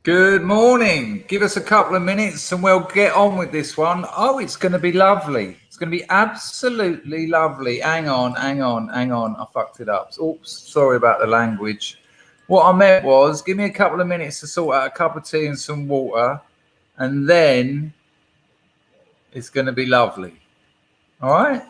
Good morning. Give us a couple of minutes and we'll get on with this one. Oh, it's going to be lovely. It's going to be absolutely lovely. Hang on. I fucked it up. Oops, sorry about the language. What I meant was give me a couple of minutes to sort out a cup of tea and some water, and then it's going to be lovely. All right?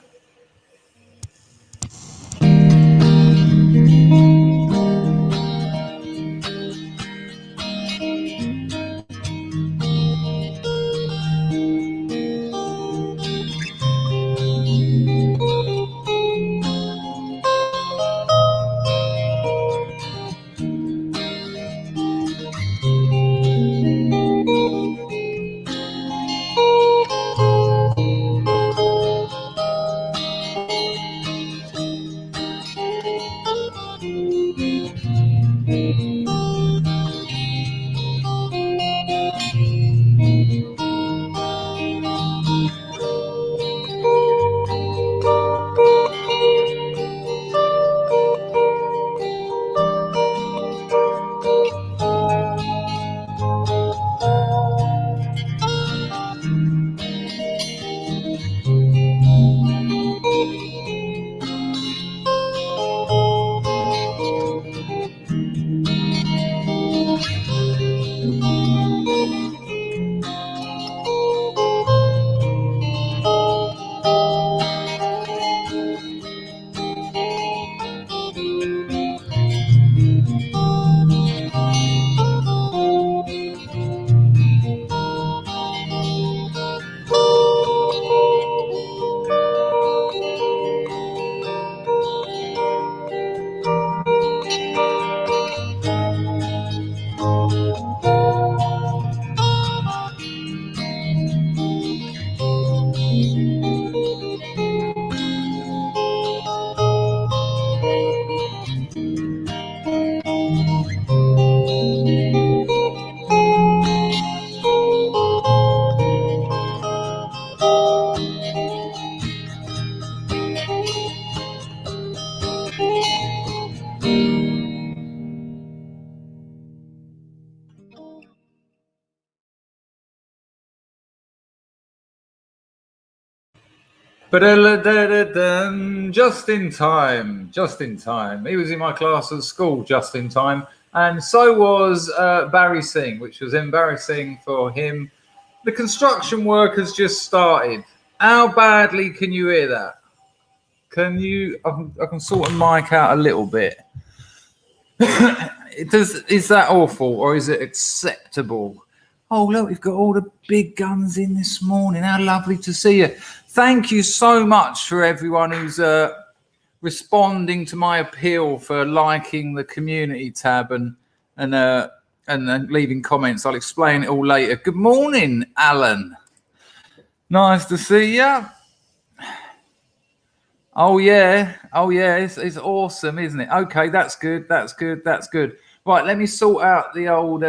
Just in time. He was in my class at school just in time, and so was Barry Singh, which was embarrassing for him. The construction work has just started. How badly can you hear that? Can you? I can sort of mic out a little bit. Is that awful or is it acceptable? Oh, look, we've got all the big guns in this morning. How lovely to see you. Thank you so much for everyone who's responding to my appeal for liking the community tab and leaving comments. I'll explain it all later. Good morning, Alan. Nice to see you. Oh yeah, it's awesome, isn't it? Okay, that's good. Right, let me sort out the old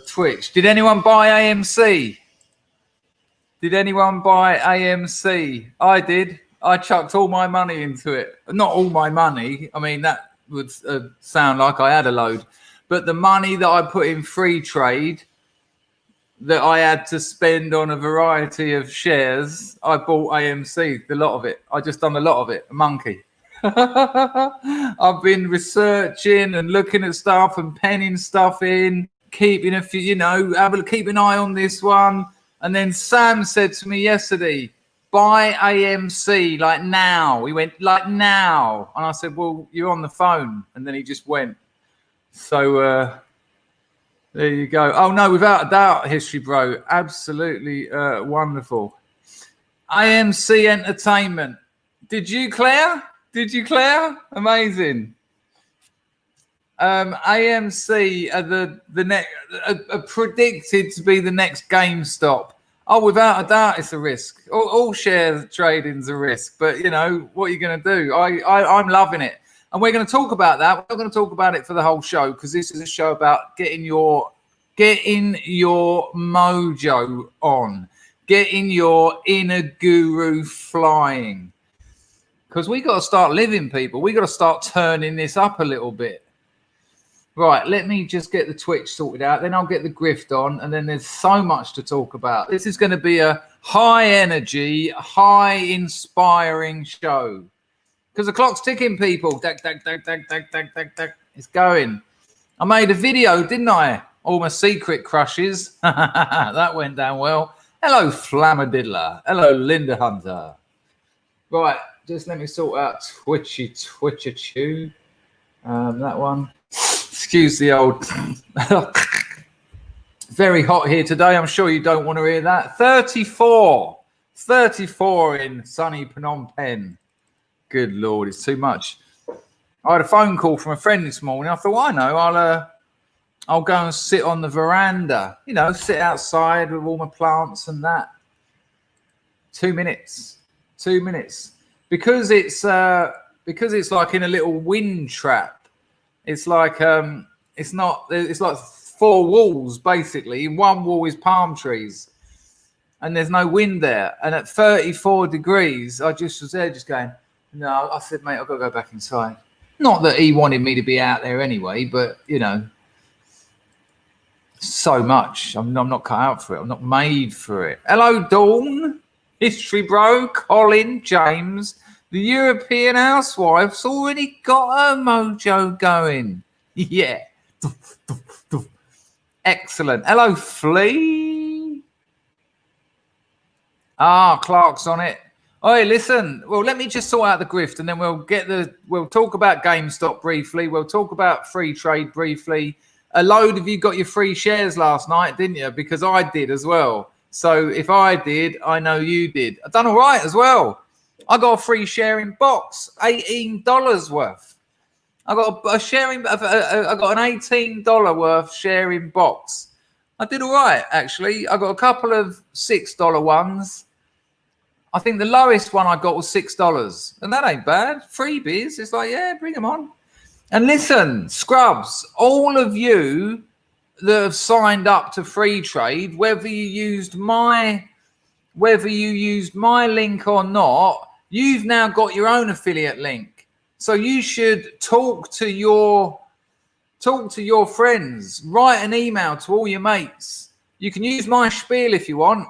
Twitch. Did anyone buy AMC? I did. I chucked all my money into it. Not all my money. I mean, that would sound like I had a load. But the money that I put in free trade that I had to spend on a variety of shares, I bought AMC, the lot of it. I just done a lot of it, a monkey. I've been researching and looking at stuff and penning stuff in, keeping a few, keep an eye on this one. And then Sam said to me yesterday, buy AMC like now. He went like now. And I said, well, you're on the phone. And then he just went. So there you go. Oh, no, without a doubt, History Bro. Absolutely wonderful. AMC Entertainment. Did you, Claire? Amazing. AMC are the next predicted to be the next GameStop. Oh, without a doubt, it's a risk. All share trading's a risk, but what are you going to do? I'm loving it, and we're going to talk about that. We're not going to talk about it for the whole show because this is a show about getting your mojo on, getting your inner guru flying. Because we got to start living, people. We got to start turning this up a little bit. Right, let me just get the Twitch sorted out. Then I'll get the grift on. And then there's so much to talk about. This is going to be a high energy, high inspiring show. Because the clock's ticking, people. Tack, tack, tack, tack, tack, tack, tack, tack. It's going. I made a video, didn't I? All my secret crushes. That went down well. Hello, Flammadiddler. Hello, Linda Hunter. Right, just let me sort out Twitcher-chew. That one. Excuse the old... Very hot here today. I'm sure you don't want to hear that. 34. 34 in sunny Phnom Penh. Good Lord, it's too much. I had a phone call from a friend this morning. I thought, well, I know, I'll go and sit on the veranda. You know, sit outside with all my plants and that. 2 minutes. 2 minutes. Because it's like in a little wind trap. It's like it's like 4 walls basically. One wall is palm trees, and there's no wind there. And at 34 degrees, I just was there, just going. No, I said, mate, I've got to go back inside. Not that he wanted me to be out there anyway, but you know, so much. I'm not cut out for it. I'm not made for it. Hello, Dawn, History Bro, Colin, James. The European housewife's already got her mojo going. Yeah. Excellent. Hello, Flea. Clark's on it. Oi, listen. Well, let me just sort out the grift, and then we'll talk about Gamestop briefly. We'll talk about free trade briefly. A load of you got your free shares last night, didn't you? Because I did as well. So if I did, I know you did. I've done all right as well. I got a free sharing box, $18 worth. I got a sharing. I got an $18 worth sharing box. I did all right actually. I got a couple of $6 ones. I think the lowest one I got was $6, and that ain't bad. Freebies. It's like, yeah, bring them on. And listen, scrubs, all of you that have signed up to free trade, whether you used my link or not, you've now got your own affiliate link. So you should talk to your friends, write an email to all your mates. You can use my spiel if you want.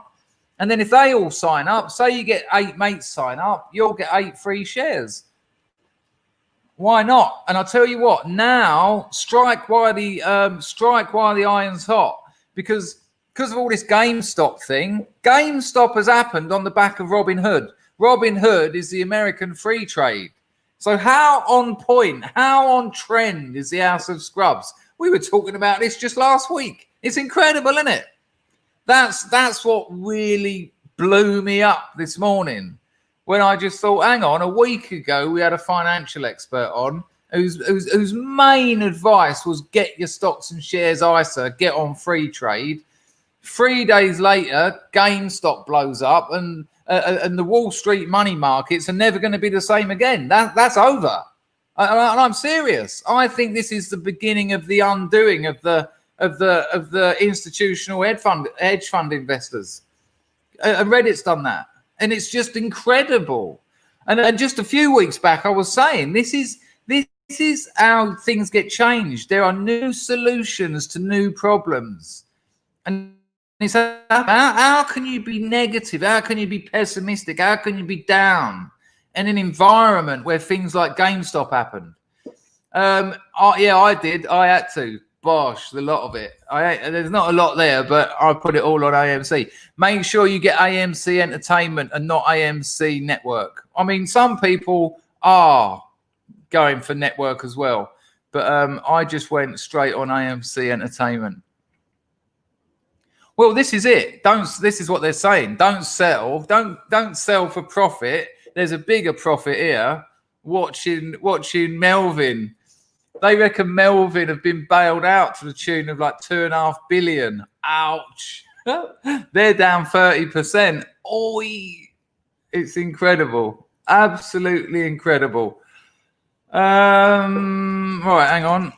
And then if they all sign up, say you get 8 mates sign up, you'll get 8 free shares. Why not? And I'll tell you what, now strike while the iron's hot, because of all this GameStop thing. GameStop has happened on the back of Robinhood. Robinhood is the American free trade. So how on point, how on trend is the House of Scrubs? We were talking about this just last week. It's incredible, isn't it? That's what really blew me up this morning, when I just thought, hang on, a week ago we had a financial expert on whose main advice was get your stocks and shares ISA, get on free trade. 3 days later, GameStop blows up, and the Wall Street money markets are never going to be the same again. That's over. And I'm serious. I think this is the beginning of the undoing of the institutional hedge fund investors. And Reddit's done that. And it's just incredible. And just a few weeks back, I was saying, this is how things get changed. There are new solutions to new problems. And it's how can you be negative? How can you be pessimistic? How can you be down in an environment where things like GameStop happened? I did. I had to. Bosh, the lot of it. There's not a lot there, but I put it all on AMC. Make sure you get AMC Entertainment and not AMC Network. I mean, some people are going for network as well, but I just went straight on AMC Entertainment. Well, this is it. This is what they're saying. Don't sell. Don't sell for profit. There's a bigger profit here. Watching Melvin. They reckon Melvin have been bailed out to the tune of like $2.5 billion. Ouch. They're down 30%. Oi. It's incredible. Absolutely incredible. Right, hang on.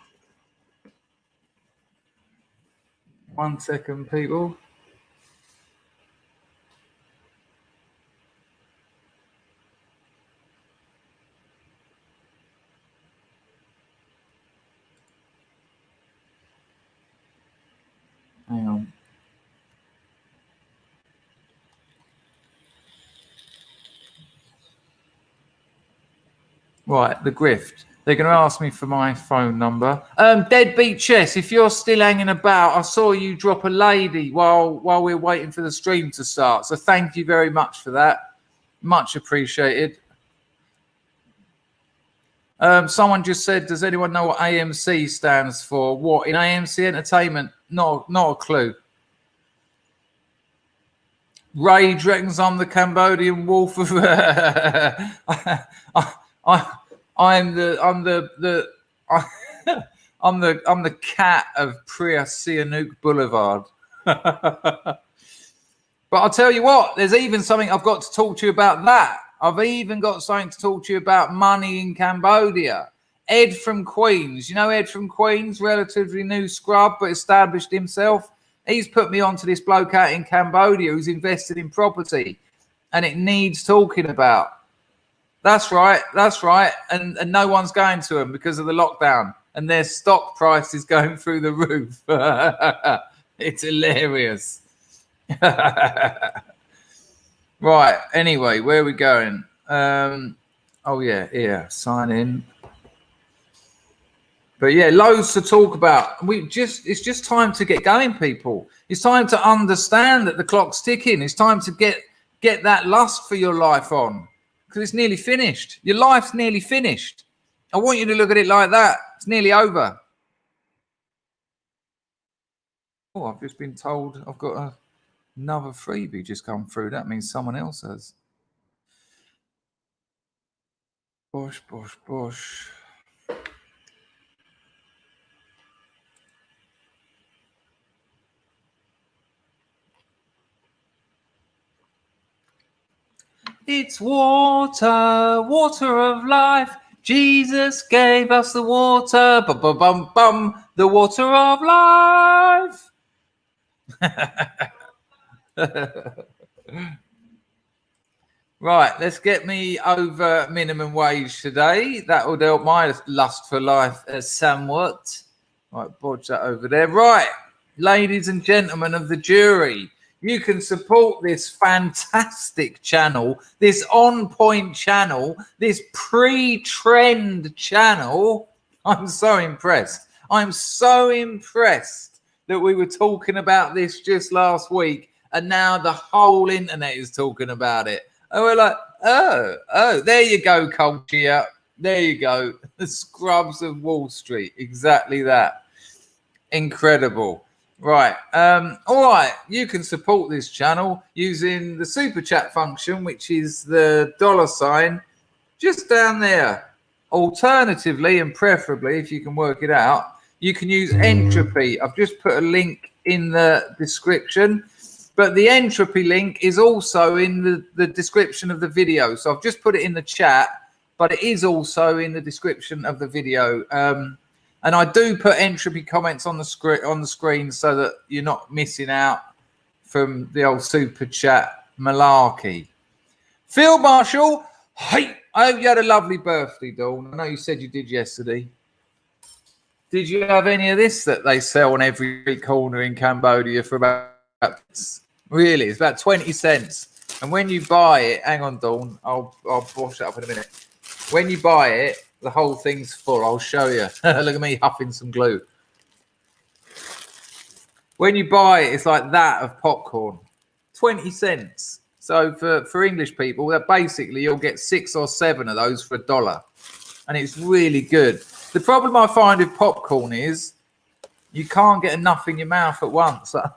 1 second, people. Right, the grift. They're going to ask me for my phone number. Deadbeat Chess, if you're still hanging about, I saw you drop a lady while we're waiting for the stream to start. So thank you very much for that. Much appreciated. Someone just said, does anyone know what AMC stands for? What, in AMC Entertainment? Not a clue. Rage reckons I'm the Cambodian wolf of... I'm the cat of Priya Sihanouk Boulevard. But I'll tell you what, there's even something I've got to talk to you about that. I've even got something to talk to you about money in Cambodia. Ed from Queens. You know Ed from Queens, relatively new scrub, but established himself. He's put me onto this bloke out in Cambodia who's invested in property, and it needs talking about. That's right. And no one's going to them because of the lockdown, and their stock price is going through the roof. It's hilarious. Right. Anyway, where are we going? Oh, yeah. Sign in. But yeah, loads to talk about. It's just time to get going, people. It's time to understand that the clock's ticking. It's time to get that lust for your life on, because it's nearly finished. Your life's nearly finished. I want you to look at it like that. It's nearly over. Oh, I've just been told I've got another freebie just come through. That means someone else has. Bosh. It's water of life. Jesus gave us the water. The water of life. Right, let's get me over minimum wage today. That will help my lust for life somewhat. Right, bodge that over there. Right, ladies and gentlemen of the jury, you can support this fantastic channel, this on-point channel, this pre-trend channel. I'm so impressed. I'm so impressed that we were talking about this just last week, and now the whole internet is talking about it. And we're like, oh, there you go, culture. There you go. The scrubs of Wall Street. Exactly that. Incredible. Right. All right. You can support this channel using the super chat function, which is the $sign just down there. Alternatively, and preferably, if you can work it out, you can use Entropy. I've just put a link in the description, but the Entropy link is also in the description of the video. So I've just put it in the chat, but it is also in the description of the video. And I do put Entropy comments on the screen so that you're not missing out from the old super chat malarkey. Field Marshal, hey, I hope you had a lovely birthday, Dawn. I know you said you did yesterday. Did you have any of this that they sell on every corner in Cambodia for about, really, it's about 20 cents. And when you buy it, hang on, Dawn, I'll wash it up in a minute. When you buy it, the whole thing's full. I'll show you. Look at me huffing some glue. When you buy it, it's like that of popcorn. 20 cents. So for English people, that basically you'll get 6 or 7 of those for $1. And it's really good. The problem I find with popcorn is you can't get enough in your mouth at once. I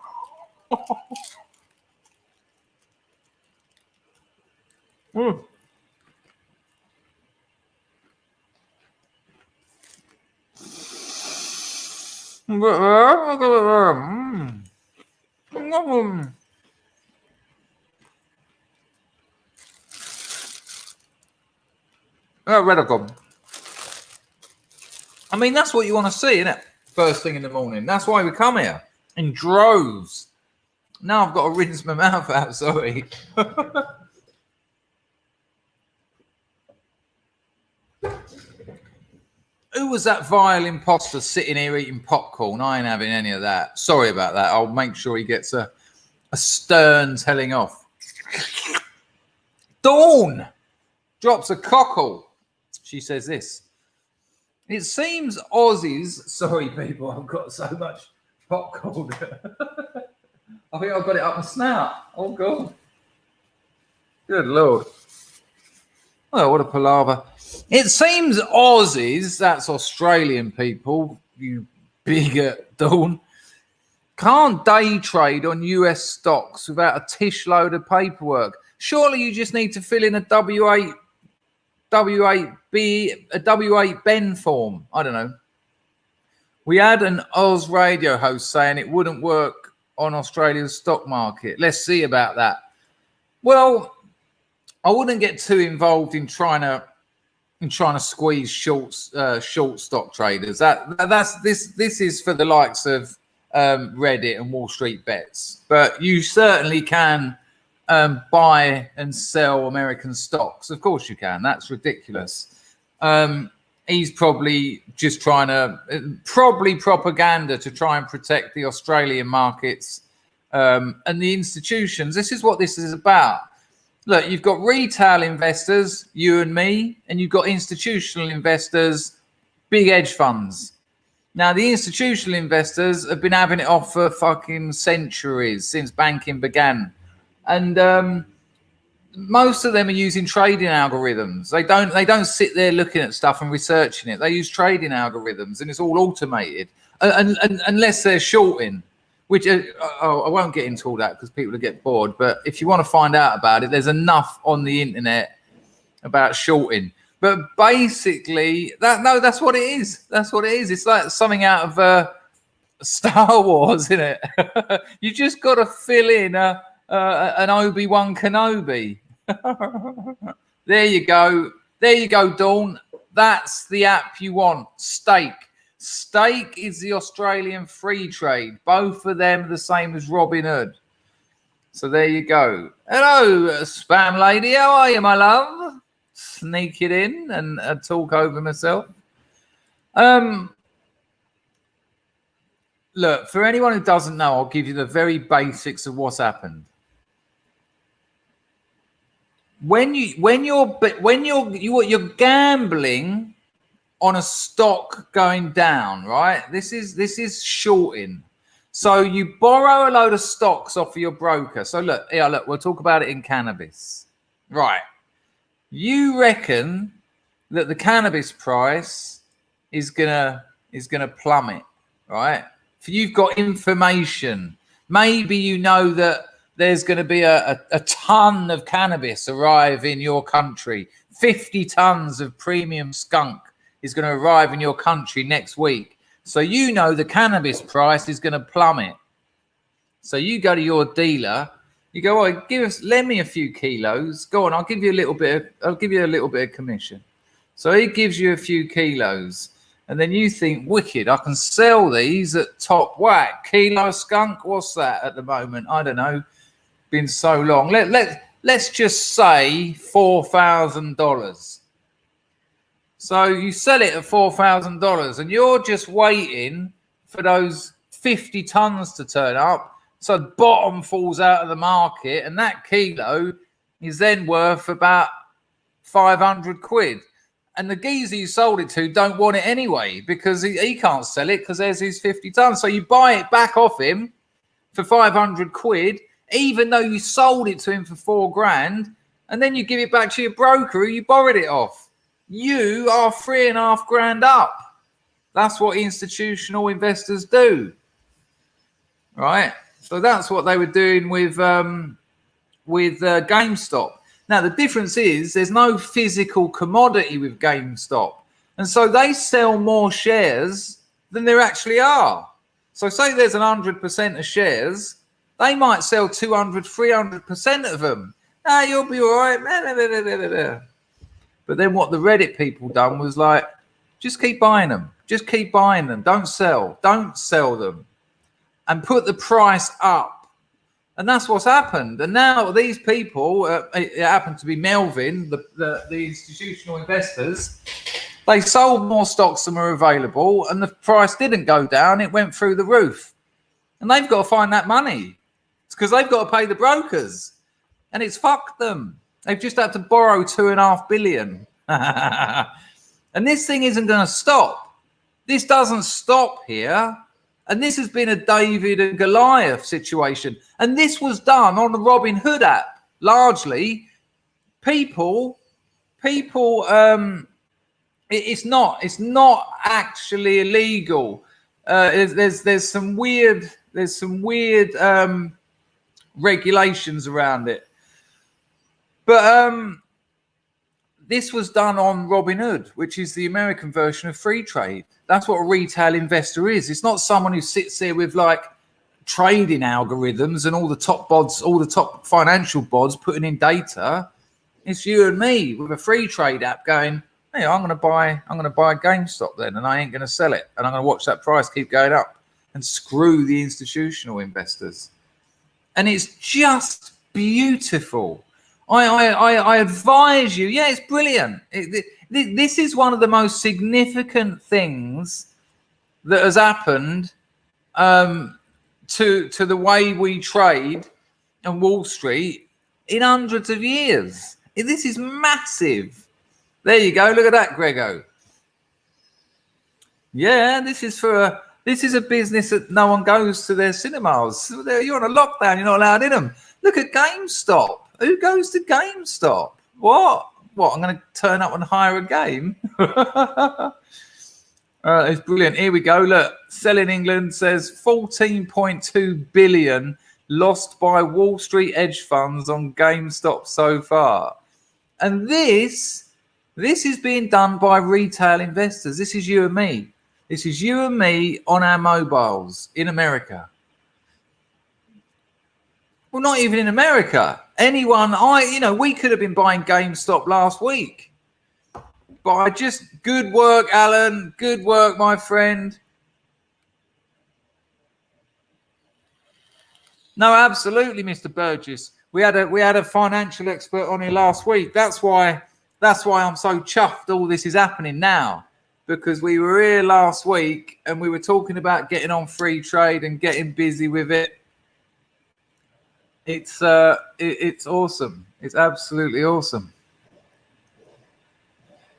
mean, that's what you want to see, isn't it? First thing in the morning. That's why we come here in droves. Now I've got to rinse my mouth out, sorry. Who was that vile imposter sitting here eating popcorn? I ain't having any of that. Sorry about that. I'll make sure he gets a stern telling off. Dawn drops a cockle. She says this. It seems Aussies... Sorry, people, I've got so much popcorn. I think I've got it up my snout. Oh, God. Good Lord. Oh, what a palaver. It seems Aussies, that's Australian people, you bigot, Dawn, can't day trade on US stocks without a tish load of paperwork. Surely you just need to fill in a W8 Ben form. I don't know. We had an Oz radio host saying it wouldn't work on Australia's stock market. Let's see about that. Well, I wouldn't get too involved in trying to squeeze short stock traders. This is for the likes of Reddit and Wall Street Bets. But you certainly can buy and sell American stocks. Of course you can. That's ridiculous. He's probably just probably propaganda to try and protect the Australian markets and the institutions. This is what this is about. Look, you've got retail investors, you and me, and you've got institutional investors, big hedge funds. Now, the institutional investors have been having it off for fucking centuries, since banking began. And most of them are using trading algorithms. They don't sit there looking at stuff and researching it. They use trading algorithms, and it's all automated, unless they're shorting. Which I won't get into all that because people will get bored. But if you want to find out about it, there's enough on the internet about shorting. But basically, that's what it is. That's what it is. It's like something out of Star Wars, isn't it? You just got to fill in an Obi-Wan Kenobi. There you go. There you go, Dawn. That's the app you want. Stake. Stake is the Australian free trade. Both of them the same as Robinhood. So there you go. Hello, spam lady. How are you, my love? Sneak it in and talk over myself. Look, for anyone who doesn't know, I'll give you the very basics of what's happened. When you're gambling on a stock going down, right? This is shorting. So you borrow a load of stocks off of your broker. So look, we'll talk about it in cannabis. Right. You reckon that the cannabis price is gonna plummet, right? If you've got information, maybe you know that there's going to be a ton of cannabis arrive in your country. 50 tons of premium skunk is going to arrive in your country next week. So you know the cannabis price is going to plummet. So you go to your dealer, you go, oh, lend me a few kilos. Go on, I'll give you a little bit of commission. So he gives you a few kilos, and then you think, wicked, I can sell these at top whack. Kilo skunk, what's that at the moment? I don't know. Been so long. Let's just say $4,000. So you sell it at $4,000 and you're just waiting for those 50 tons to turn up. So the bottom falls out of the market and that kilo is then worth about 500 quid. And the geezer you sold it to don't want it anyway because he can't sell it because there's his 50 tons. So you buy it back off him for 500 quid, even though you sold it to him for $4,000, and then you give it back to your broker who you borrowed it off. You are $3,500 up. That's what institutional investors do, right? So that's what they were doing with Gamestop. Now the difference is there's no physical commodity with Gamestop, and so they sell more shares than there actually are. So say there's 100% of shares, they might sell 200, 300% of them. Ah, you'll be all right. But then what the Reddit people done was like, just keep buying them. Just keep buying them. Don't sell. Don't sell them. And put the price up. And that's what's happened. And now these people, it happened to be Melvin, the institutional investors, they sold more stocks than were available and the price didn't go down. It went through the roof. And they've got to find that money. It's because they've got to pay the brokers. And it's fucked them. They've just had to borrow $2.5 billion. And this thing isn't going to stop. This doesn't stop here. And this has been a David and Goliath situation. And this was done on the Robinhood app, largely. People, it's not actually illegal. There's some weird regulations around it. But this was done on Robinhood, which is the American version of free trade. That's what a retail investor is. It's not someone who sits there with like trading algorithms and all the top bods, all the top financial bods putting in data. It's you and me with a free trade app going, hey, I'm going to buy Gamestop then, and I ain't going to sell it, and I'm going to watch that price keep going up and screw the institutional investors. And it's just beautiful. I advise you. Yeah, it's brilliant. This is one of the most significant things that has happened to the way we trade on Wall Street in hundreds of years. This is massive. There you go. Look at that, Grego. Yeah, this is a business that no one goes to their cinemas. You're on a lockdown. You're not allowed in them. Look at GameStop. Who goes to GameStop? What? I'm going to turn up and hire a game? It's brilliant. Here we go. Look, Sell in England says 14.2 billion lost by Wall Street hedge funds on GameStop so far. And this is being done by retail investors. This is you and me. This is you and me on our mobiles in America. Well, not even in America. Anyone, we could have been buying GameStop last week. But good work, Alan. Good work, my friend. No, absolutely, Mr. Burgess. We had a financial expert on here last week. That's why I'm so chuffed all this is happening now, because we were here last week and we were talking about getting on free trade and getting busy with it. It's awesome. It's absolutely awesome.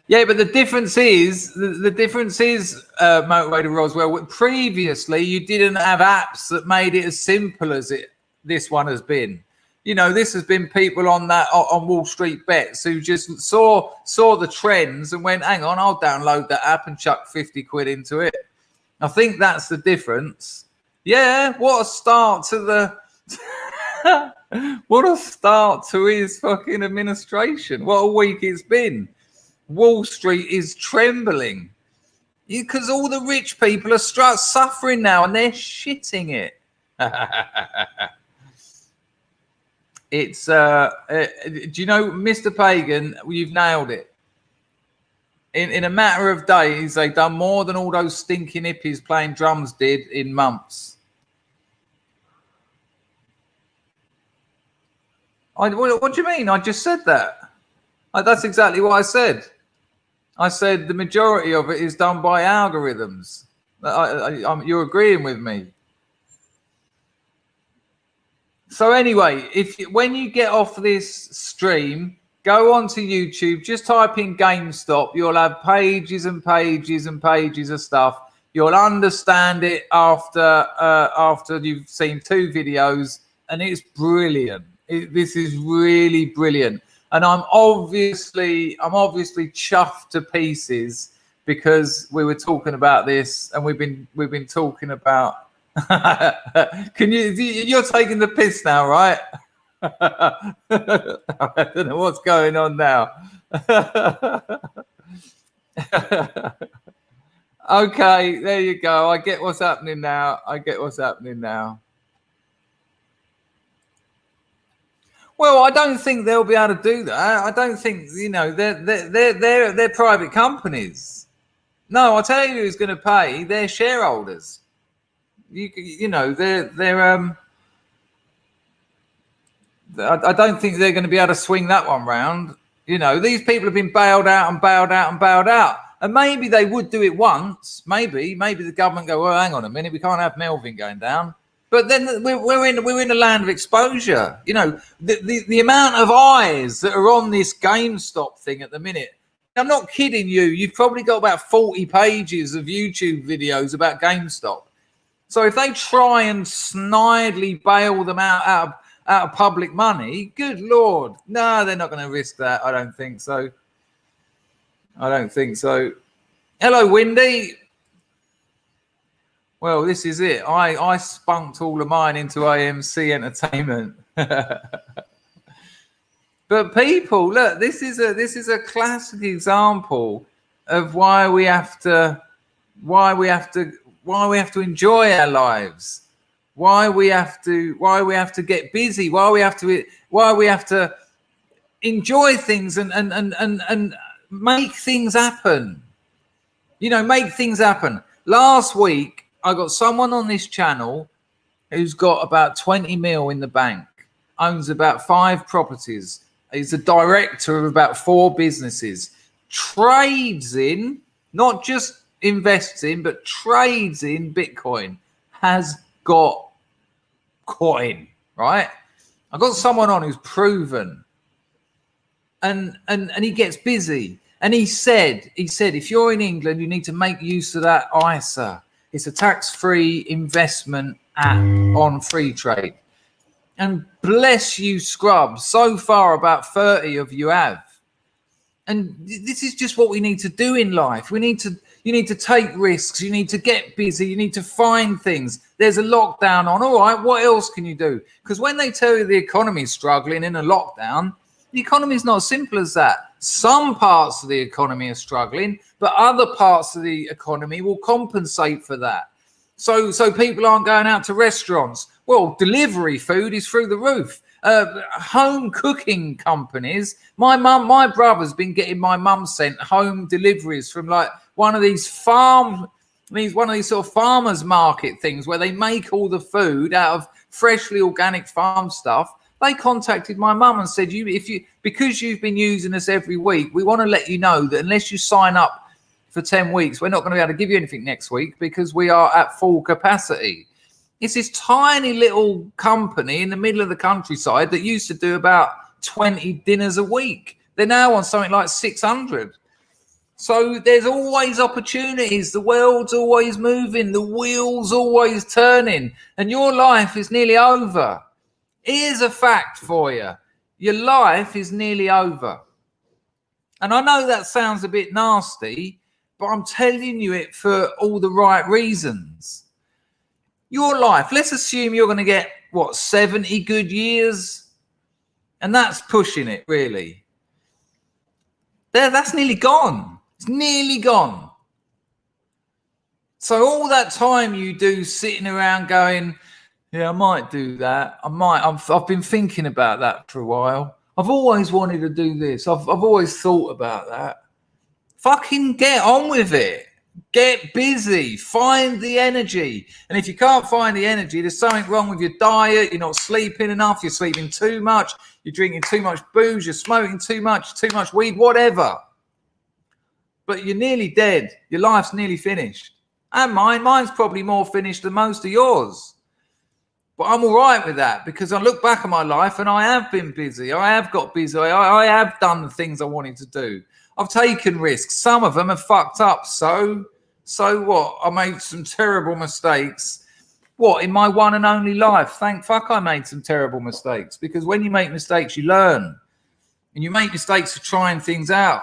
Yeah, but the difference is Motivator Roswell. Previously, you didn't have apps that made it as simple as this one has been. This has been people on Wall Street Bets who just saw the trends and went, hang on, I'll download that app and chuck 50 quid into it. I think that's the difference. Yeah, what a start to the what a start to his fucking administration. What a week it's been. Wall Street is trembling because all the rich people are suffering now and they're shitting it. It's do you know, Mr. Pagan, you've nailed it. In a matter of days, they've done more than all those stinking hippies playing drums did in months. What do you mean? I just said that. That's exactly what I said. I said the majority of it is done by algorithms. You're agreeing with me. So anyway, when you get off this stream, go onto YouTube, just type in GameStop. You'll have pages and pages and pages of stuff. You'll understand it after you've seen 2 videos, and it's brilliant. This is really brilliant. And I'm obviously chuffed to pieces because we were talking about this and we've been talking about. You're taking the piss now, right? I don't know what's going on now. Okay, there you go. I get what's happening now. Well, I don't think they'll be able to do that. I don't think, they're private companies. No, I'll tell you who's going to pay. They're shareholders. I don't think they're going to be able to swing that one round. These people have been bailed out and bailed out and bailed out. And maybe they would do it once. Maybe the government go, well, hang on a minute, we can't have Melvin going down. But then we're in a land of exposure. The amount of eyes that are on this GameStop thing at the minute. I'm not kidding you. You've probably got about 40 pages of YouTube videos about Gamestop. So if they try and snidely bail them out of public money, good Lord. No, they're not going to risk that. I don't think so. Hello, Windy. Well, this is it. I spunked all of mine into AMC Entertainment. But people, look, this is a classic example of why we have to enjoy our lives, why we have to get busy, why we have to enjoy things and make things happen. You know, make things happen. Last week, I got someone on this channel who's got about 20 mil in the bank, owns about 5 properties. He's a director of about 4 businesses, trades in, not just invests in, but trades in Bitcoin, has got coin, right? I got someone on who's proven, and he gets busy. And he said, if you're in England, you need to make use of that ISA. It's a tax-free investment app on free trade. And bless you, scrub. So far, about 30 of you have. And this is just what we need to do in life. You need to take risks. You need to get busy. You need to find things. There's a lockdown on. All right, what else can you do? Because when they tell you the economy is struggling in a lockdown, the economy is not as simple as that. Some parts of the economy are struggling, but other parts of the economy will compensate for that. So people aren't going out to restaurants. Well, delivery food is through the roof. Home cooking companies. My brother's been getting my mum sent home deliveries from like one of these sort of farmers market things where they make all the food out of freshly organic farm stuff. They contacted my mum and said, because you've been using us every week, we want to let you know that unless you sign up for 10 weeks, we're not going to be able to give you anything next week because we are at full capacity. It's this tiny little company in the middle of the countryside that used to do about 20 dinners a week. They're now on something like 600. So there's always opportunities. The world's always moving. The wheel's always turning. And your life is nearly over. Here's a fact for you. Your life is nearly over. And I know that sounds a bit nasty, but I'm telling you it for all the right reasons. Your life, let's assume you're going to get, 70 good years? And that's pushing it, really. That's nearly gone. It's nearly gone. So all that time you do sitting around going, yeah, I might do that. I've been thinking about that for a while. I've always wanted to do this. I've always thought about that. Fucking get on with it. Get busy. Find the energy. And if you can't find the energy, there's something wrong with your diet. You're not sleeping enough. You're sleeping too much. You're drinking too much booze. You're smoking too much weed, whatever. But you're nearly dead. Your life's nearly finished. And mine's probably more finished than most of yours. But I'm all right with that because I look back at my life and I have been busy. I have got busy. I have done the things I wanted to do. I've taken risks. Some of them have fucked up. So what? I made some terrible mistakes. What? In my one and only life? Thank fuck I made some terrible mistakes because when you make mistakes, you learn. And you make mistakes for trying things out.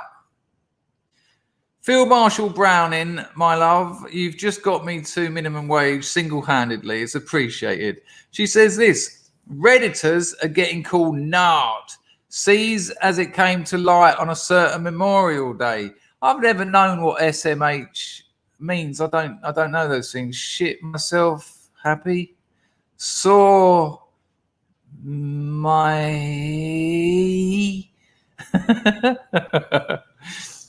Phil Marshall Browning, my love, you've just got me to minimum wage single-handedly. It's appreciated. She says this, Redditors are getting called nard. Sees as it came to light on a certain Memorial Day. I've never known what SMH means. I don't know those things. Shit myself happy. Saw my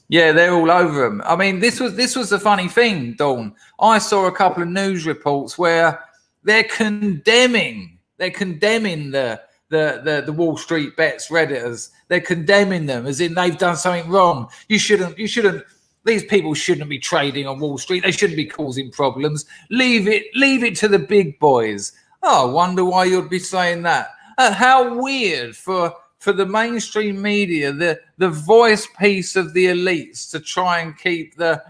yeah, they're all over them. I mean, this was the funny thing, Dawn. I saw a couple of news reports where they're condemning the Wall Street Bets Redditors. They're condemning them as in they've done something wrong. You shouldn't. These people shouldn't be trading on Wall Street. They shouldn't be causing problems. Leave it to the big boys. Oh, I wonder why you'd be saying that. How weird for for the mainstream media, the voice piece of the elites, to try and keep the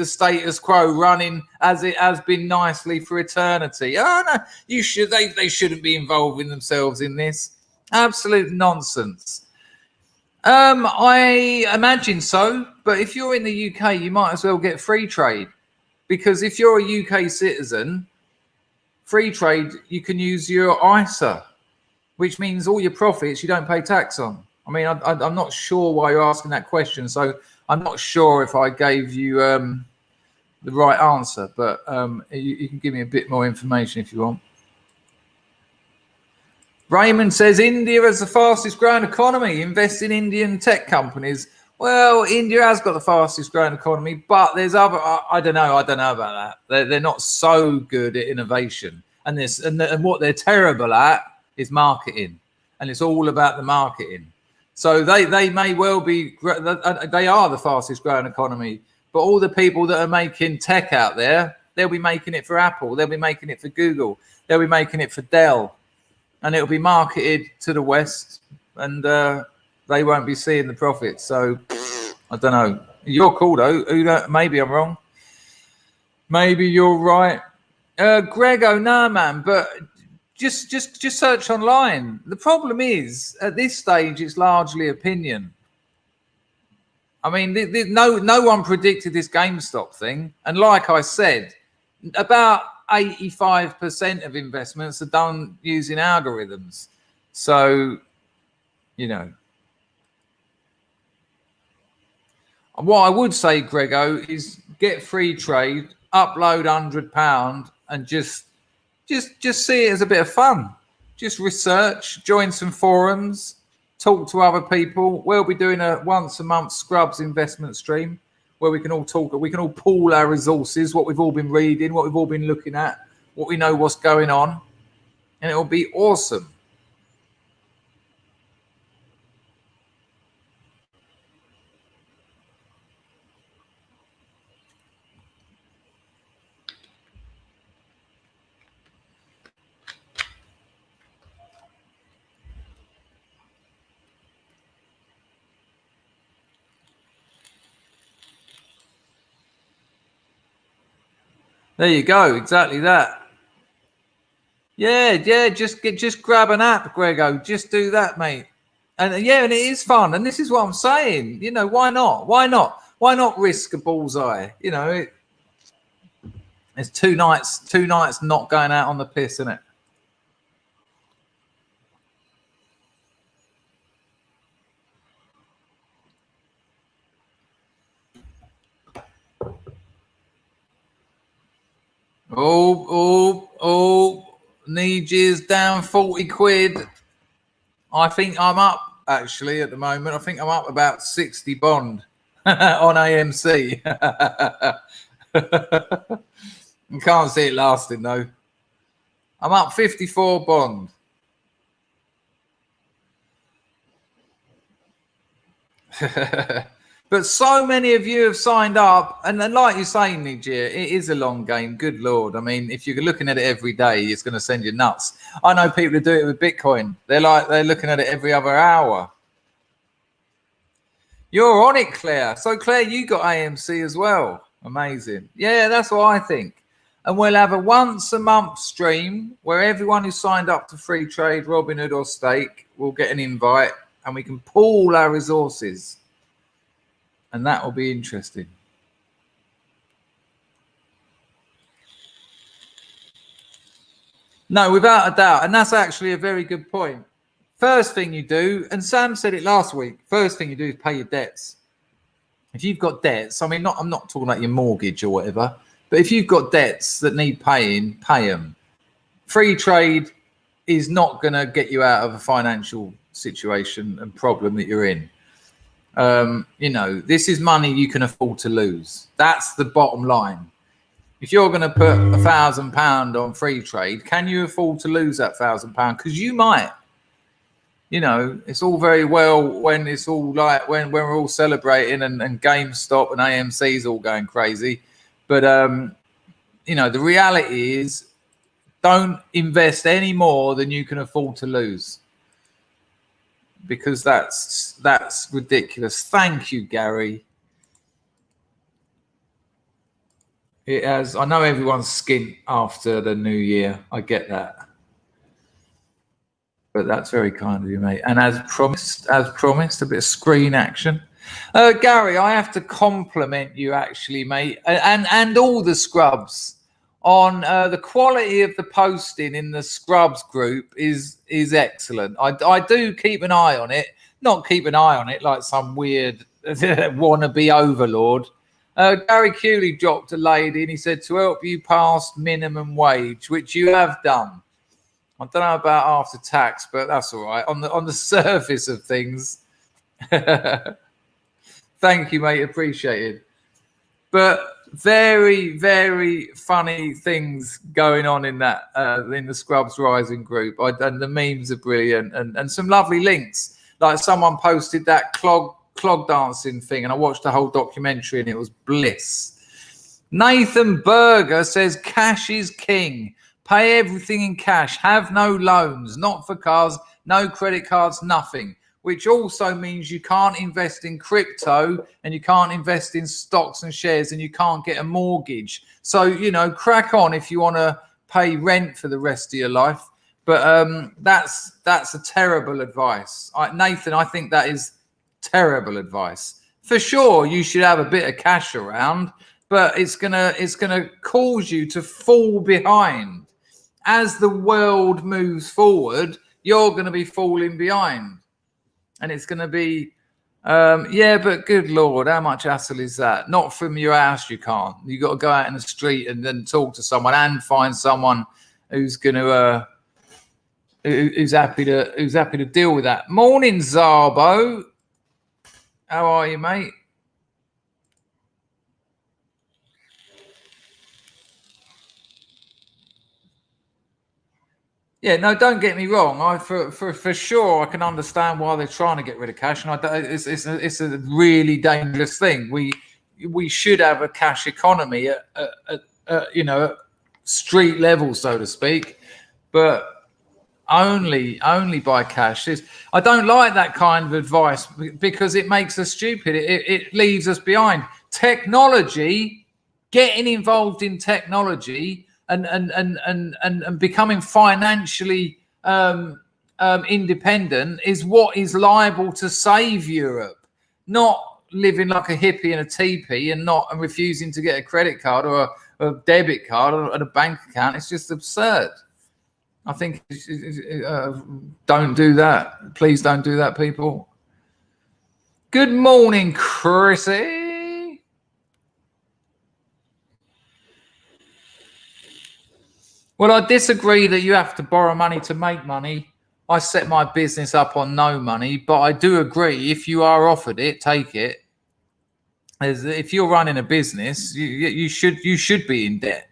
status quo running as it has been nicely for eternity. Oh no, they shouldn't be involving themselves in this. Absolute nonsense. I imagine so, but if you're in the UK, you might as well get free trade, because if you're a UK citizen, free trade, you can use your ISA, which means all your profits you don't pay tax on. I mean, I'm not sure why you're asking that question, so I'm not sure if I gave you the right answer, but you can give me a bit more information if you want. Raymond says India is the fastest growing economy. Invest in Indian tech companies. Well, India has got the fastest growing economy, but there's other. I don't know about that. They're not so good at innovation, and what they're terrible at is marketing, and it's all about the marketing. So they may well be. They are the fastest growing economy, but all the people that are making tech out there, they'll be making it for Apple. They'll be making it for Google. They'll be making it for Dell. And it'll be marketed to the West, and they won't be seeing the profits. So I don't know. You're cool though. Maybe I'm wrong. Maybe you're right. Grego, no man, but just search online. The problem is at this stage it's largely opinion. I mean, no one predicted this Gamestop thing, and like I said, about 85% of investments are done using algorithms. So, you know, what I would say, Grego, is get free trade, upload £100, and just see it as a bit of fun. Just research, join some forums, talk to other people. We'll be doing a once a month Scrubs investment stream, where we can all talk, we can all pool our resources, what we've all been reading, what we've all been looking at, what we know what's going on, and it'll be awesome. There you go, exactly that. Yeah, just grab an app, Grego. Just do that, mate. And yeah, and it is fun. And this is what I'm saying. You know, why not? Why not risk a bullseye? You know, it's two nights not going out on the piss, isn't it? Niji's down 40 quid. I think I'm up actually at the moment. I think I'm up about 60 bond on AMC. You can't see it lasting though. I'm up 54 bond. But so many of you have signed up, and then like you're saying, Nijir, it is a long game. Good Lord. I mean, if you're looking at it every day, it's going to send you nuts. I know people who do it with Bitcoin. They're looking at it every other hour. You're on it, Claire. So, Claire, you got AMC as well. Amazing. Yeah, that's what I think. And we'll have a once a month stream where everyone who signed up to free trade, Robinhood or Stake will get an invite, and we can pool our resources. And that will be interesting. No, without a doubt. And that's actually a very good point. First thing you do, and Sam said it last week, first thing you do is pay your debts. If you've got debts, I mean, I'm not talking about your mortgage or whatever, but if you've got debts that need paying, pay them. Free trade is not going to get you out of a financial situation and problem that you're in. You know, this is money you can afford to lose. That's the bottom line. If you're going to put £1,000 on free trade, can you afford to lose that £1,000? Because you might. You know, it's all very well when it's all like when we're all celebrating and Gamestop and AMC's all going crazy. But, you know, the reality is don't invest any more than you can afford to lose. because that's ridiculous. Thank you, Gary. It has. I know everyone's skint after the new year. I get that. But that's very kind of you, mate. And as promised, a bit of screen action. Gary, I have to compliment you actually, mate, and all the scrubs on the quality of the posting in the scrubs group is excellent. I do keep an eye on it. Not keep an eye on it like some weird wannabe overlord. Gary Cooley dropped a lady and he said to help you past minimum wage, which you have done. I don't know about after tax, but that's all right. On the surface of things. Thank you, mate. Appreciated. But very, very funny things going on in that in the Scrubs Rising group. And the memes are brilliant and some lovely links. Like someone posted that clog dancing thing, and I watched the whole documentary and it was bliss. Nathan Berger says cash is king. Pay everything in cash. Have no loans, not for cars, no credit cards, nothing. Which also means you can't invest in crypto and you can't invest in stocks and shares and you can't get a mortgage. So, you know, crack on if you want to pay rent for the rest of your life. But that's a terrible advice. Nathan, I think that is terrible advice. For sure, you should have a bit of cash around, but it's gonna cause you to fall behind. As the world moves forward, you're going to be falling behind. And it's going to be, yeah, but good Lord, how much hassle is that? Not from your house, you can't. You've got to go out in the street and then talk to someone and find someone who's going to, who's happy to deal with that. Morning, Zarbo. How are you, mate? Yeah, no, don't get me wrong. For sure, I can understand why they're trying to get rid of cash, and it's a really dangerous thing. We should have a cash economy at you know, street level, so to speak, but only by cash. I don't like that kind of advice because it makes us stupid. It leaves us behind. Technology, getting involved in technology. And becoming financially independent is what is liable to save Europe, not living like a hippie in a teepee and refusing to get a credit card or a debit card or a bank account. It's just absurd. I think don't do that. Please don't do that, people. Good morning, Chrissy. Well, I disagree that you have to borrow money to make money. I set my business up on no money, but I do agree if you are offered it, take it. As if you're running a business, you should be in debt.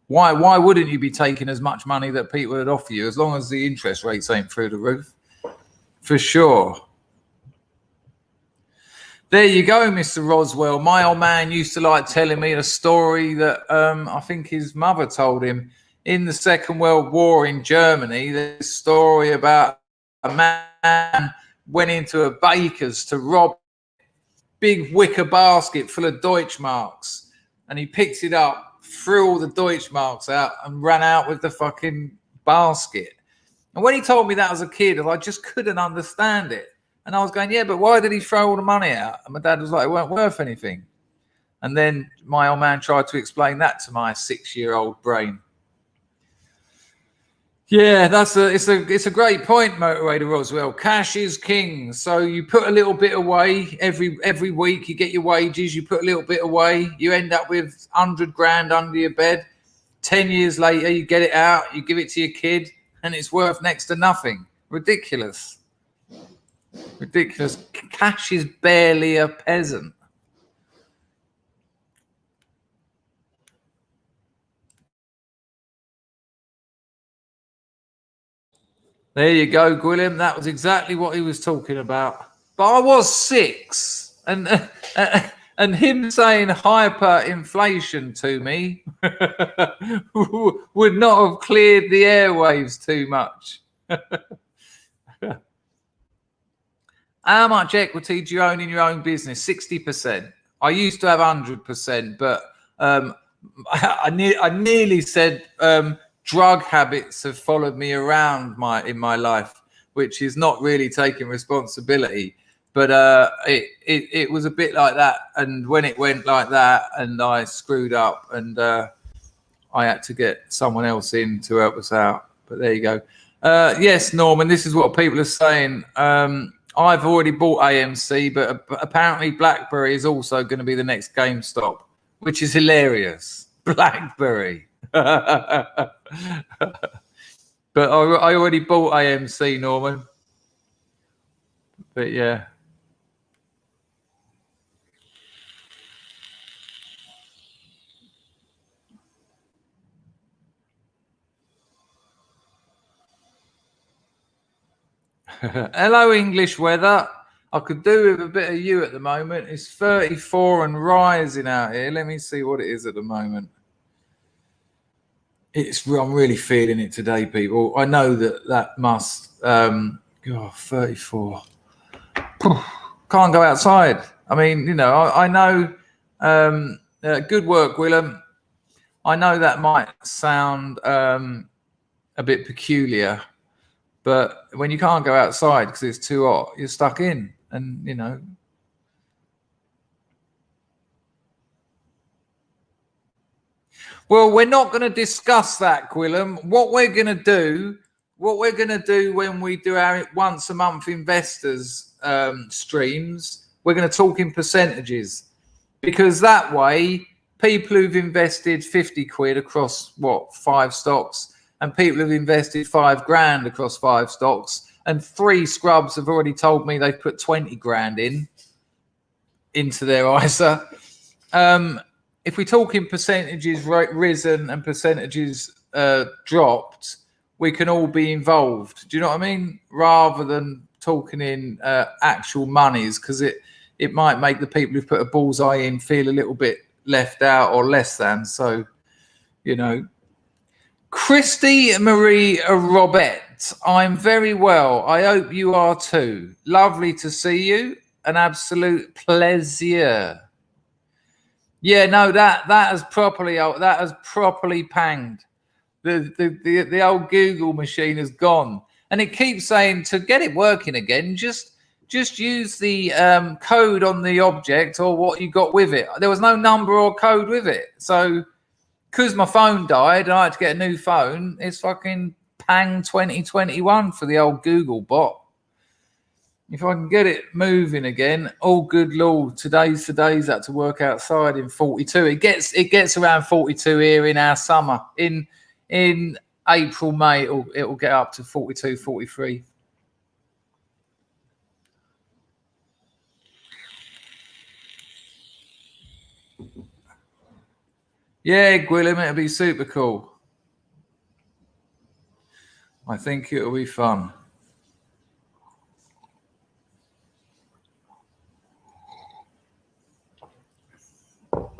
Why wouldn't you be taking as much money that people would offer you as long as the interest rates ain't through the roof? For sure. There you go, Mr. Roswell. My old man used to like telling me a story that I think his mother told him. In the Second World War in Germany, there's a story about a man went into a baker's to rob a big wicker basket full of Deutschmarks, and he picked it up, threw all the Deutschmarks out, and ran out with the fucking basket. And when he told me that as a kid, I just couldn't understand it. And I was going, yeah, but why did he throw all the money out? And my dad was like, it weren't worth anything. And then my old man tried to explain that to my 6-year-old brain. Yeah, it's a great point, Motivator Roswell. Cash is king. So you put a little bit away every week. You get your wages. You put a little bit away. You end up with 100 grand under your bed. 10 years later, you get it out. You give it to your kid, and it's worth next to nothing. Ridiculous. Cash is barely a peasant. There you go, Gwilym. That was exactly what he was talking about. But I was 6, and him saying hyperinflation to me would not have cleared the airwaves too much. How much equity do you own in your own business? 60%. I used to have 100%, but I nearly said drug habits have followed me around in my life, which is not really taking responsibility. But it was a bit like that. And when it went like that and I screwed up and I had to get someone else in to help us out. But there you go. Yes, Norman, this is what people are saying. I've already bought AMC, but apparently BlackBerry is also going to be the next GameStop, which is hilarious. BlackBerry. But I already bought AMC, Norman. But yeah. Hello, English weather. I could do with a bit of you at the moment. It's 34 and rising out here. Let me see what it is at the moment. I'm really feeling it today, people. I know that must 34. Can't go outside. I mean, you know, I know. Good work, Willem. I know that might sound a bit peculiar, but when you can't go outside because it's too hot, you're stuck in, and you know. Well, we're not going to discuss that, Quillam. What we're going to do when we do our once a month investors streams, we're going to talk in percentages, because that way people who've invested 50 quid across 5 stocks, and people who've invested 5 grand across 5 stocks, and 3 scrubs have already told me they've put 20 grand into their ISA. If we talk in percentages risen and percentages dropped, we can all be involved. Do you know what I mean? Rather than talking in actual monies, because it might make the people who've put a bullseye in feel a little bit left out or less than. So, you know. Christy Marie Robert, I'm very well. I hope you are too. Lovely to see you. An absolute pleasure. Yeah, no, that has properly panged. The old Google machine has gone, and it keeps saying to get it working again, just use the code on the object or what you got with it. There was no number or code with it, so because my phone died and I had to get a new phone, it's fucking pang 2021 for the old Google bot. If I can get it moving again, oh good lord! Today's had to work outside in 42. It gets around 42 here in our summer. In April, May, it'll get up to 42, 43. Yeah, Gwilym, it'll be super cool. I think it'll be fun.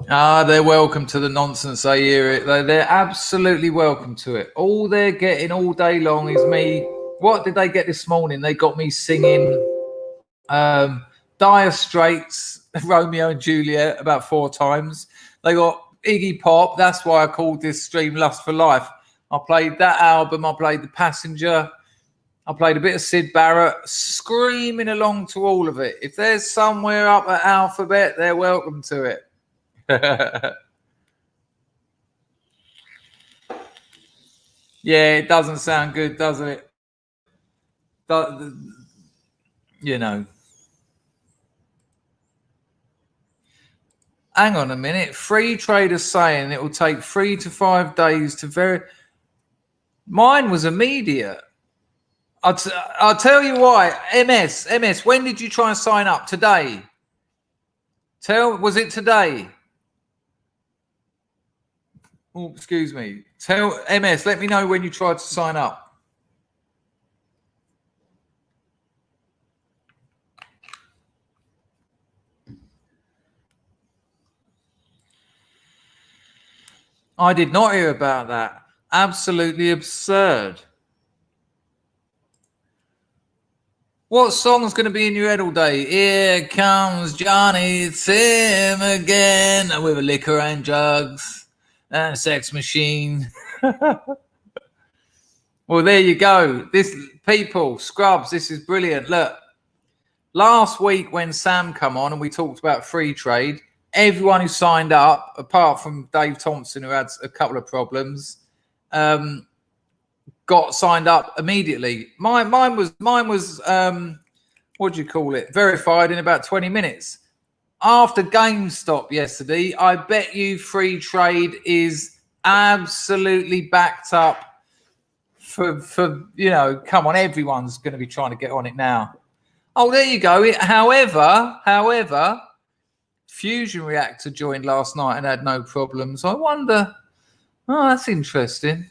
They're welcome to the nonsense. I hear it. They're absolutely welcome to it. All they're getting all day long is me. What did they get this morning? They got me singing Dire Straits, Romeo and Juliet about 4 times. They got Iggy Pop. That's why I called this stream Lust for Life. I played that album. I played The Passenger. I played a bit of Syd Barrett, screaming along to all of it. If there's somewhere up at Alphabet, they're welcome to it. Yeah, it doesn't sound good, doesn't it? You know. Hang on a minute. Free Trader's saying it will take 3 to 5 days to verify. Mine was immediate. I'll tell you why. MS, when did you try and sign up? Today? Was it today? Oh, excuse me. Tell MS, let me know when you tried to sign up. I did not hear about that. Absolutely absurd. What song's going to be in your head all day? Here comes Johnny, it's him again, with a liquor and drugs and a sex machine. Well, there you go. This, people, scrubs, this is brilliant. Look, last week when Sam come on and we talked about free trade, everyone who signed up, apart from Dave Thompson, who had a couple of problems, got signed up immediately. Mine was what do you call it? Verified in about 20 minutes. After Gamestop yesterday, I bet you free trade is absolutely backed up. For you know, come on, everyone's going to be trying to get on it now. Oh, there you go. However, Fusion Reactor joined last night and had no problems. I wonder. Oh, that's interesting.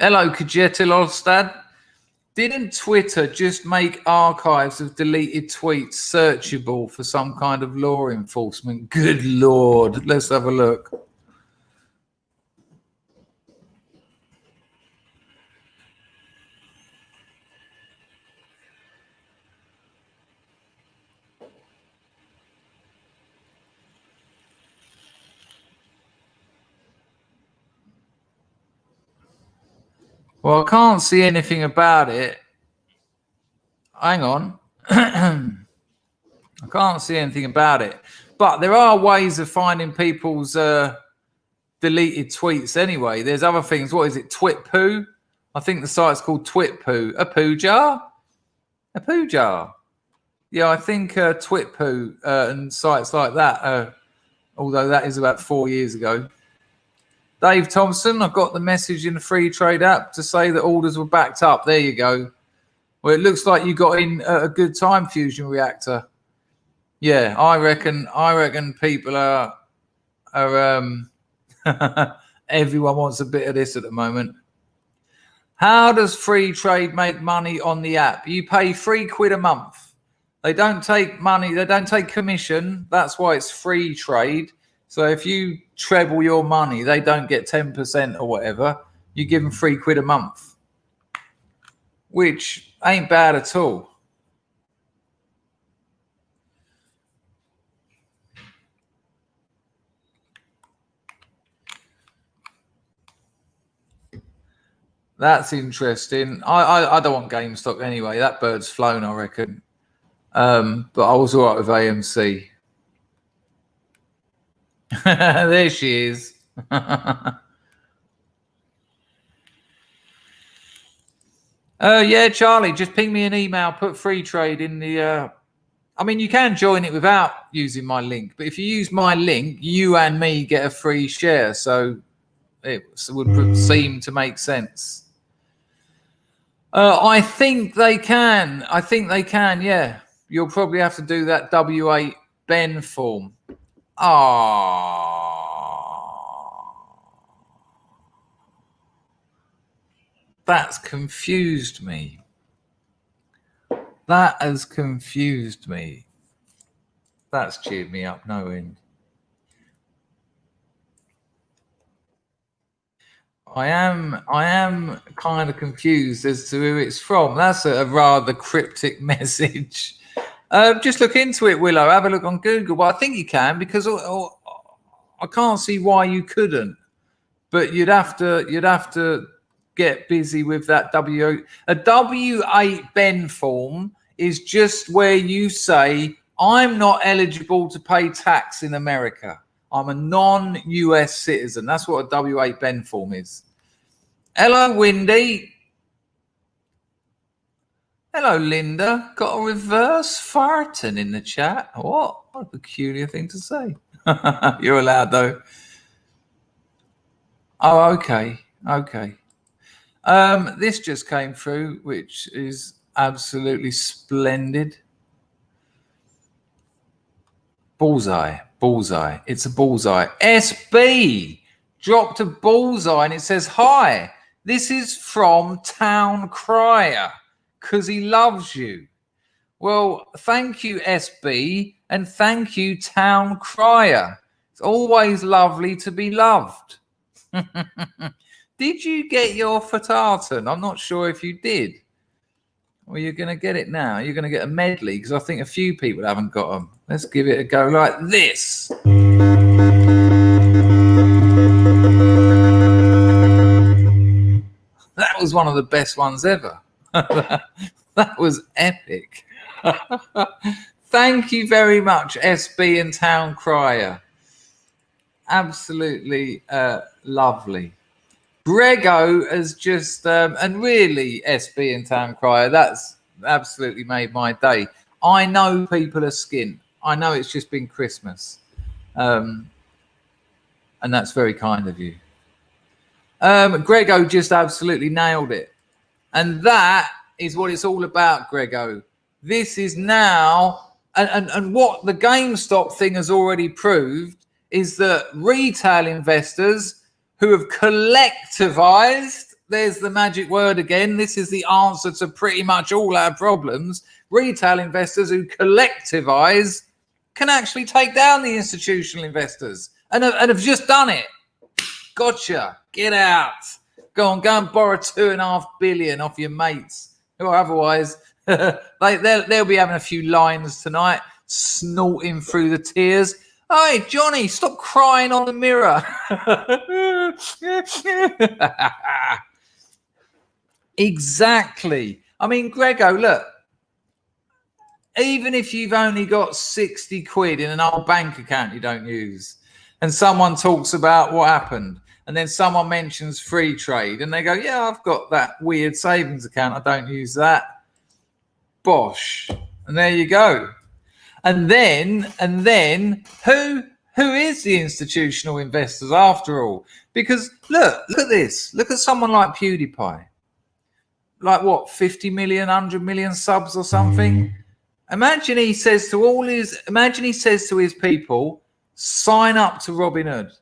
Hello, Kajetilostad. Didn't Twitter just make archives of deleted tweets searchable for some kind of law enforcement? Good Lord. Let's have a look. Well, I can't see anything about it. Hang on. I can't see anything about it. But there are ways of finding people's deleted tweets anyway. There's other things. What is it? Twitpoo? I think the site's called Twitpoo. A poo jar? A poo jar. Yeah, I think Twitpoo and sites like that, although that is about 4 years ago. Dave Thompson, I got the message in the free trade app to say that orders were backed up. There you go. Well, it looks like you got in at a good time, Fusion Reactor. Yeah, I reckon people are everyone wants a bit of this at the moment. How does free trade make money on the app? You pay £3 a month. They don't take money, they don't take commission. That's why it's free trade. So if you treble your money, they don't get 10% or whatever. You give them £3 a month, which ain't bad at all. That's interesting. I don't want GameStop anyway. That bird's flown, I reckon. But I was all right with AMC. There she is. Yeah, Charlie, just ping me an email, put free trade in the I mean, you can join it without using my link, but if you use my link, you and me get a free share, so it would seem to make sense. I think they can. Yeah. You'll probably have to do that W8 Ben form. That's confused me. That has confused me. That's cheered me up no end. I am kind of confused as to who it's from. That's a rather cryptic message. Just look into it, Willow. Have a look on Google. Well, I think you can, because I can't see why you couldn't. But you'd have to get busy with that a W8 Ben form is just where you say, I'm not eligible to pay tax in America. I'm a non-US citizen. That's what a W8 Ben form is. Hello, Windy. Hello, Linda. Got a reverse farting in the chat. What a peculiar thing to say. You're allowed, though. Oh, okay. This just came through, which is absolutely splendid. Bullseye. It's a bullseye. SB dropped a bullseye and it says, hi, this is from Town Crier because he loves you. Well, thank you, SB, and thank you, Town Crier. It's always lovely to be loved. did you get your fatatan? I'm not sure if you did. Well, you're going to get it now. You're going to get a medley because I think a few people haven't got them. Let's give it a go like this. That was one of the best ones ever. That was epic. Thank you very much, SB and Town Crier. Absolutely lovely. Grego has just, and really, SB and Town Crier, that's absolutely made my day. I know people are skint. I know it's just been Christmas. And that's very kind of you. Grego just absolutely nailed it. And that is what it's all about, Grego. This is now, and what the Gamestop thing has already proved is that retail investors who have collectivized, there's the magic word again, this is the answer to pretty much all our problems. Retail investors who collectivize can actually take down the institutional investors and have just done it. Gotcha. Get out. Go and borrow 2.5 billion off your mates, who are otherwise they'll be having a few lines tonight, snorting through the tears. Hey, Johnny, stop crying on the mirror. Exactly. I mean, Grego, look, even if you've only got 60 quid in an old bank account you don't use, and someone talks about what happened, and then someone mentions free trade, and they go, yeah, I've got that weird savings account, I don't use that. Bosh. And there you go. And then who is the institutional investors after all? Because look at this. Look at someone like PewDiePie. Like what, 50 million, 100 million subs or something? Imagine he says to his people, sign up to Robinhood.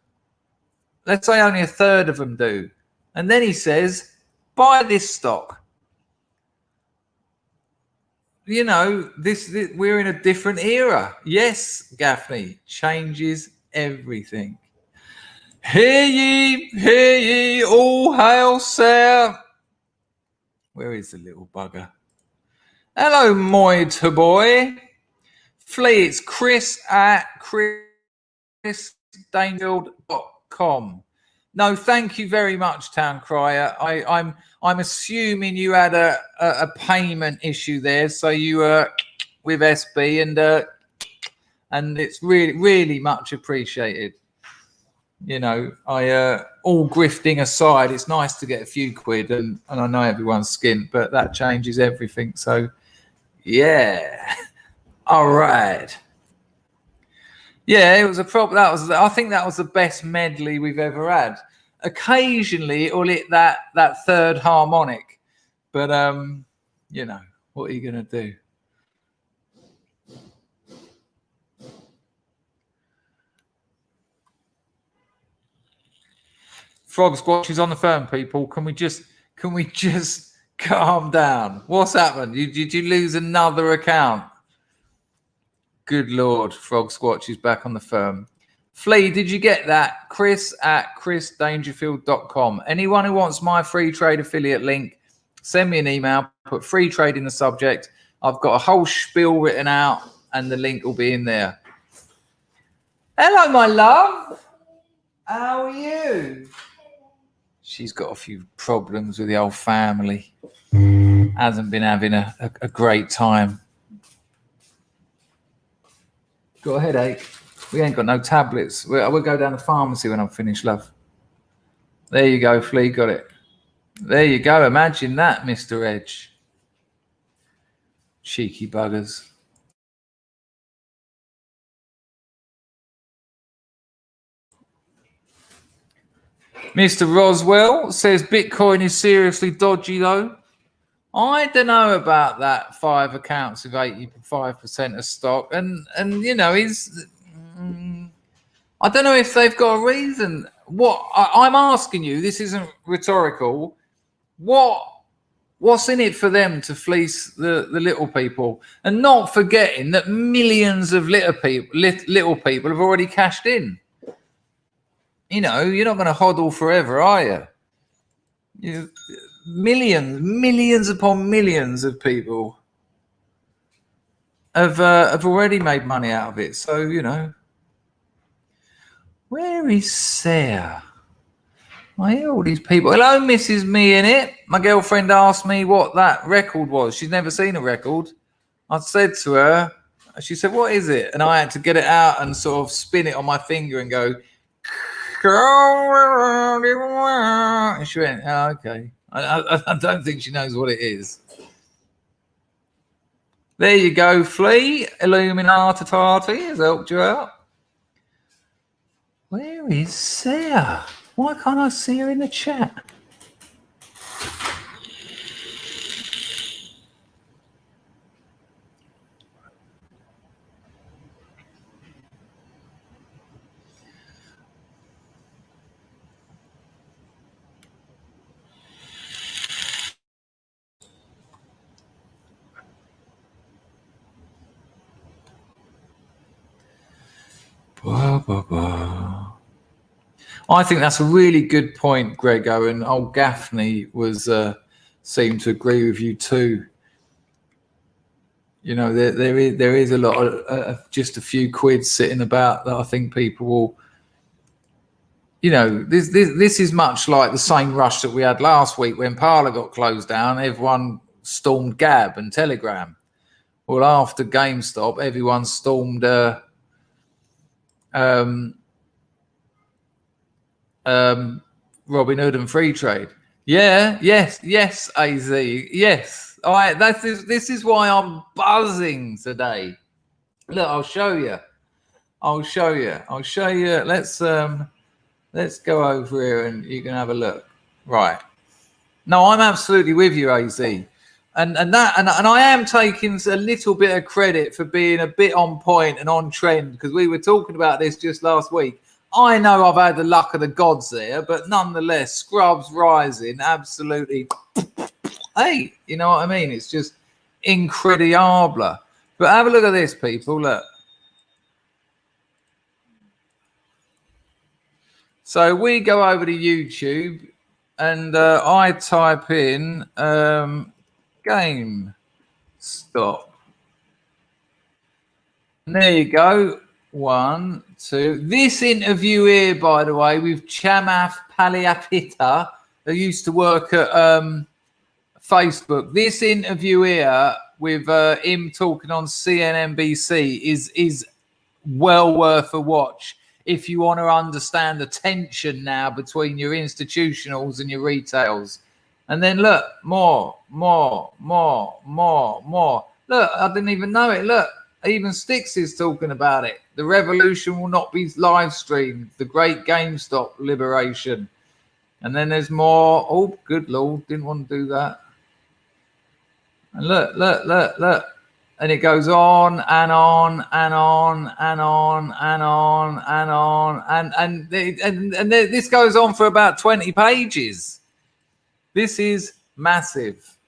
Let's say only a third of them do. And then he says, buy this stock. You know, we're in a different era. Yes, Gaffney, changes everything. Hear ye, all hail Sir. Where is the little bugger? Hello, Moid boy. Flea, it's Chris at chrisdanfield.com. No, thank you very much, Town Crier. I'm assuming you had a payment issue there, so you were with SB, and it's really much appreciated. You know, all grifting aside, it's nice to get a few quid, and I know everyone's skint, but that changes everything. So, yeah, all right. Yeah, it was a problem. I think that was the best medley we've ever had. Occasionally, it'll hit that third harmonic, but you know, what are you gonna do? Frog Squatch is on the phone, people. Can we just calm down? What's happened? Did you lose another account? Good Lord, Frog Squatch is back on the firm. Flea, did you get that? Chris at chrisdangerfield.com. Anyone who wants my free trade affiliate link, send me an email, put free trade in the subject. I've got a whole spiel written out and the link will be in there. Hello, my love. How are you? She's got a few problems with the old family. Hasn't been having a great time. Got a headache. We ain't got no tablets. We'll go down the pharmacy when I'm finished, love. There you go, Flea. Got it. There you go. Imagine that, Mr. Edge. Cheeky buggers. Mr. Roswell says Bitcoin is seriously dodgy, though. I don't know about that 5 accounts with 85% of stock. And you know, I don't know if they've got a reason. What I'm asking you, this isn't rhetorical. What's in it for them to fleece the little people? And not forgetting that millions of little people have already cashed in. You know, you're not going to hodl forever, are you? Millions upon millions of people have already made money out of it. So, where is Sarah? I hear all these people. Hello, Mrs. Me in it. My girlfriend asked me what that record was. She's never seen a record. I said to her, she said, "What is it?" And I had to get it out and sort of spin it on my finger and go, and she went, "Oh, okay." I don't think she knows what it is. There you go, Flea. Illuminati has helped you out. Where is Sarah? Why can't I see her in the chat? I think that's a really good point, Grego, and old Gaffney seemed to agree with you too. There is a lot of just a few quid sitting about that I think people will. This is much like the same rush that we had last week when Parler got closed down. Everyone stormed Gab and Telegram. Well, after GameStop, everyone stormed Robinhood and Free Trade. Yes, AZ, yes. All right, this is why I'm buzzing today. Look, I'll show you. Let's go over here and you can have a look. Right. No, I'm absolutely with you, AZ. And I am taking a little bit of credit for being a bit on point and on trend, because we were talking about this just last week. I know I've had the luck of the gods there, but nonetheless, Scrubs rising, absolutely. Hey, you know what I mean? It's just incredible. But have a look at this, people. Look. So we go over to YouTube and I type in Gamestop. And there you go. 1, 2. This interview here, by the way, with Chamath Palihapitiya, who used to work at Facebook. This interview here with him talking on CNBC is well worth a watch if you want to understand the tension now between your institutionals and your retails. And then look, more. Look, I didn't even know it. Look, even Styx is talking about it. The revolution will not be live streamed. The great GameStop liberation. And then there's more. Oh, good Lord, didn't want to do that. And look. And it goes on and on and on and on and on and on. And this goes on for about 20 pages. This is massive.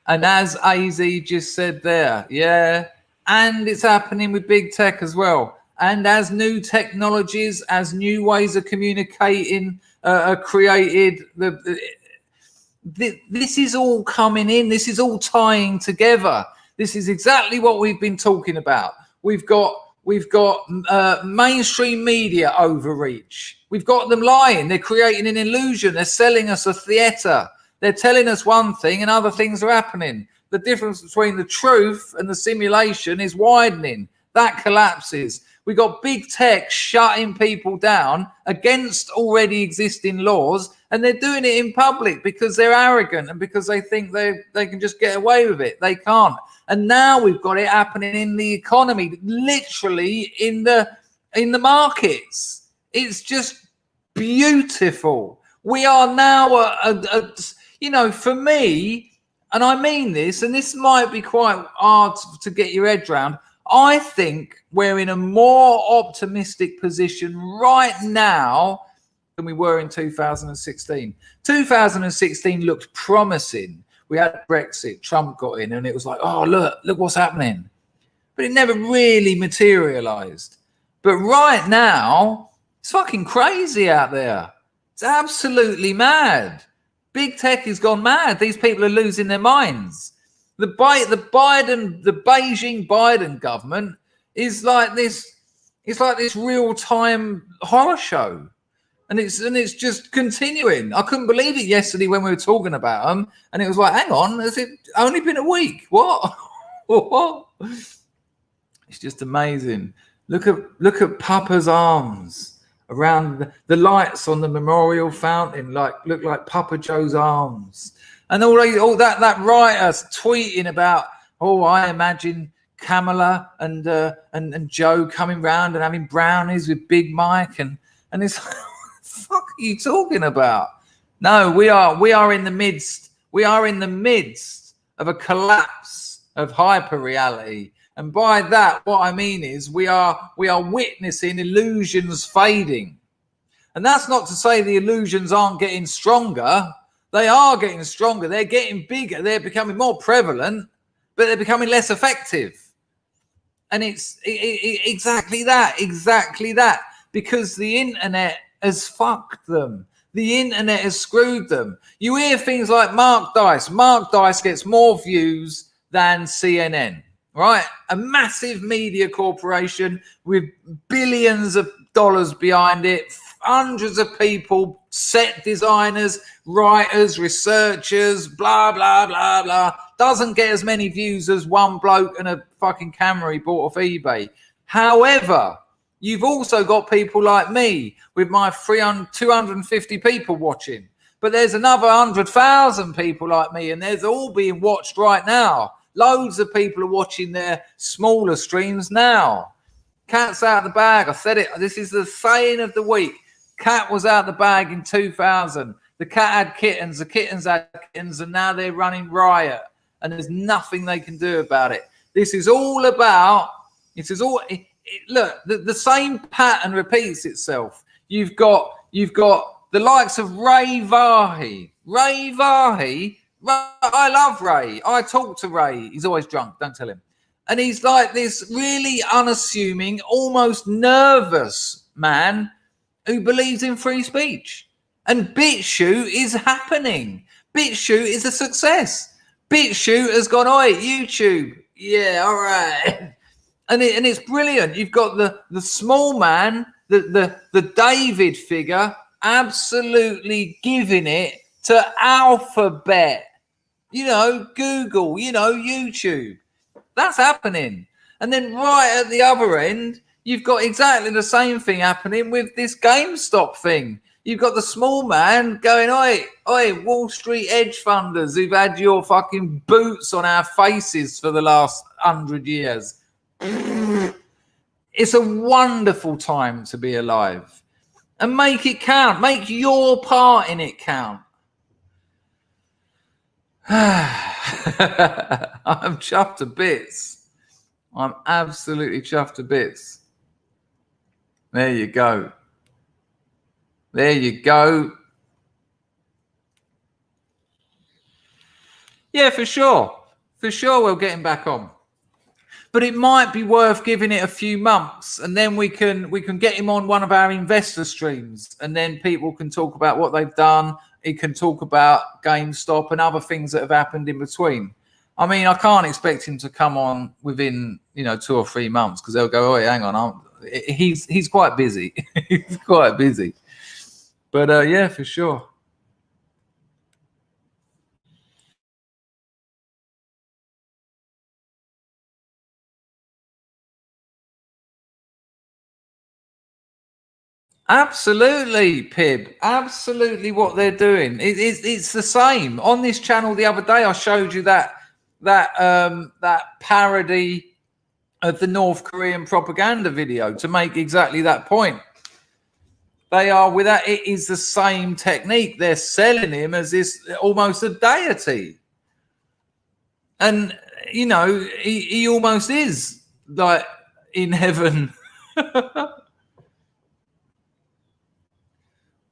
And as AZ just said there, yeah, and it's happening with big tech as well. And as new technologies, as new ways of communicating are created, this is all coming in. This is all tying together. This is exactly what we've been talking about. We've got mainstream media overreach. We've got them lying. They're creating an illusion. They're selling us a theater. They're telling us one thing and other things are happening. The difference between the truth and the simulation is widening. That collapses. We got big tech shutting people down against already existing laws, and they're doing it in public because they're arrogant and because they think they can just get away with it. They can't. And now we've got it happening in the economy, literally in the markets. It's just beautiful. We are now, for me, and I mean this, and this might be quite hard to get your head around, I think we're in a more optimistic position right now than we were in 2016. 2016 looked promising. We had Brexit, Trump got in, and it was like, oh, look what's happening. But it never really materialized. But right now, it's fucking crazy out there. It's absolutely mad. Big tech has gone mad. These people are losing their minds. The Beijing Biden government is like this. It's like this real-time horror show, and it's just continuing. I couldn't believe it yesterday when we were talking about them, and it was like, hang on, has it only been a week? What? What? It's just amazing. Look at Papa's arms around the lights on the memorial fountain, look like Papa Joe's arms, and all that writer tweeting about, I imagine Kamala and Joe coming round and having brownies with Big Mike, and it's what the fuck are you talking about? No, we are in the midst of a collapse of hyper reality. And by that, what I mean is we are witnessing illusions fading. And that's not to say the illusions aren't getting stronger. They are getting stronger. They're getting bigger. They're becoming more prevalent, but they're becoming less effective. And it's exactly that. Because the internet has fucked them. The internet has screwed them. You hear things like Mark Dice. Mark Dice gets more views than CNN. Right? A massive media corporation with billions of dollars behind it, hundreds of people, set designers, writers, researchers, blah, blah, blah, blah. Doesn't get as many views as one bloke and a fucking camera he bought off eBay. However, you've also got people like me with my 250 people watching. But there's another 100,000 people like me, and they're all being watched right now. Loads of people are watching their smaller streams now. Cat's out of the bag. I said it. This is the saying of the week. Cat was out of the bag in 2000. The cat had kittens. The kittens had kittens, and now they're running riot. And there's nothing they can do about it. This is all about. Look, the same pattern repeats itself. You've got the likes of Ray Vahi. Ray Vahi. I love Ray. I talk to Ray. He's always drunk. Don't tell him. And he's like this really unassuming, almost nervous man who believes in free speech. And BitChute is happening. BitChute is a success. BitChute has gone, YouTube. Yeah, all right. And it's brilliant. You've got the small man, the David figure, absolutely giving it to Alphabet. Google, YouTube. That's happening. And then right at the other end, you've got exactly the same thing happening with this Gamestop thing. You've got the small man going, oi, Wall Street hedge funders who've had your fucking boots on our faces for the last 100 years. It's a wonderful time to be alive. And make it count. Make your part in it count. I'm chuffed to bits. I'm absolutely chuffed to bits. There you go. There you go. Yeah, for sure. For sure we'll get him back on. But it might be worth giving it a few months, and then we can get him on one of our investor streams, and then people can talk about what they've done. He can talk about Gamestop and other things that have happened in between. I mean, I can't expect him to come on within 2 or 3 months, because they'll go, hang on, he's quite busy. He's quite busy. But yeah, for sure. Absolutely, Pib. Absolutely, what they're doing. It's the same on this channel. The other day, I showed you that parody of the North Korean propaganda video to make exactly that point. They are with that. It is the same technique. They're selling him as this almost a deity, and he almost is like in heaven.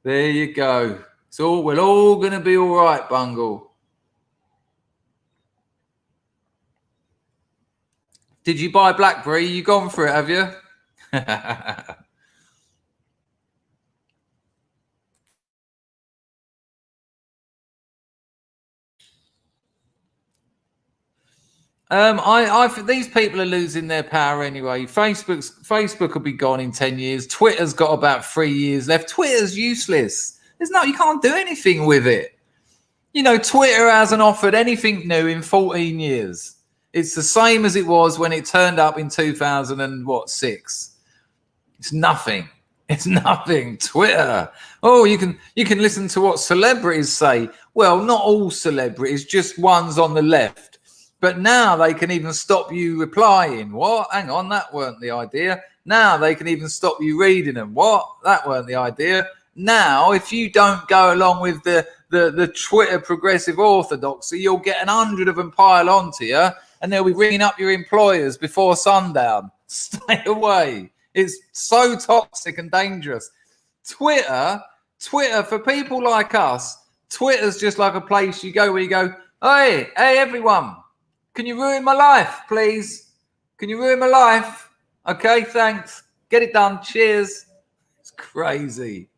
There you go. So we're all going to be all right, Bungle. Did you buy BlackBerry? You gone for it, have you? These people are losing their power anyway. Facebook will be gone in 10 years. Twitter's got about 3 years left. Twitter's useless. You can't do anything with it. You know, Twitter hasn't offered anything new in 14 years. It's the same as it was when it turned up in 2006. It's nothing. It's nothing. Twitter. Oh, you can listen to what celebrities say. Well, not all celebrities, just ones on the left. But now they can even stop you replying. What? Hang on, that weren't the idea. Now they can even stop you reading them. What? That weren't the idea. Now, if you don't go along with the Twitter progressive orthodoxy, you'll get 100 of them pile onto you, and they'll be ringing up your employers before sundown. Stay away. It's so toxic and dangerous. Twitter, for people like us, Twitter's just like a place you go where you go, hey, everyone, can you ruin my life, please? Can you ruin my life? Okay, thanks. Get it done. Cheers. It's crazy.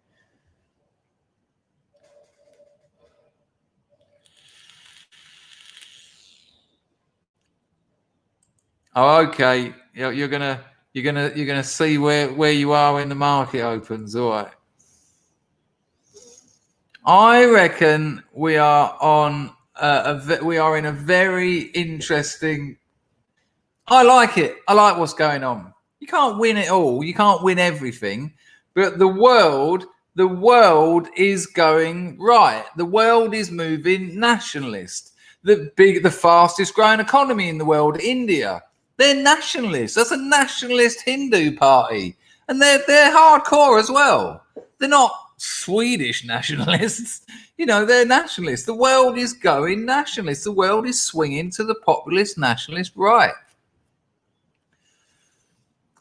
Oh, okay. You're gonna see where you are when the market opens. All right. I reckon we are on we are in a very interesting. I like it. I like what's going on. You can't win it all. You can't win everything, but the world is going right. The world is moving nationalist. The fastest growing economy in the world, India. They're nationalists. That's a nationalist Hindu party. And they're hardcore as well. They're not Swedish nationalists. You know, they're nationalists. The world is going nationalist. The world is swinging to the populist nationalist right.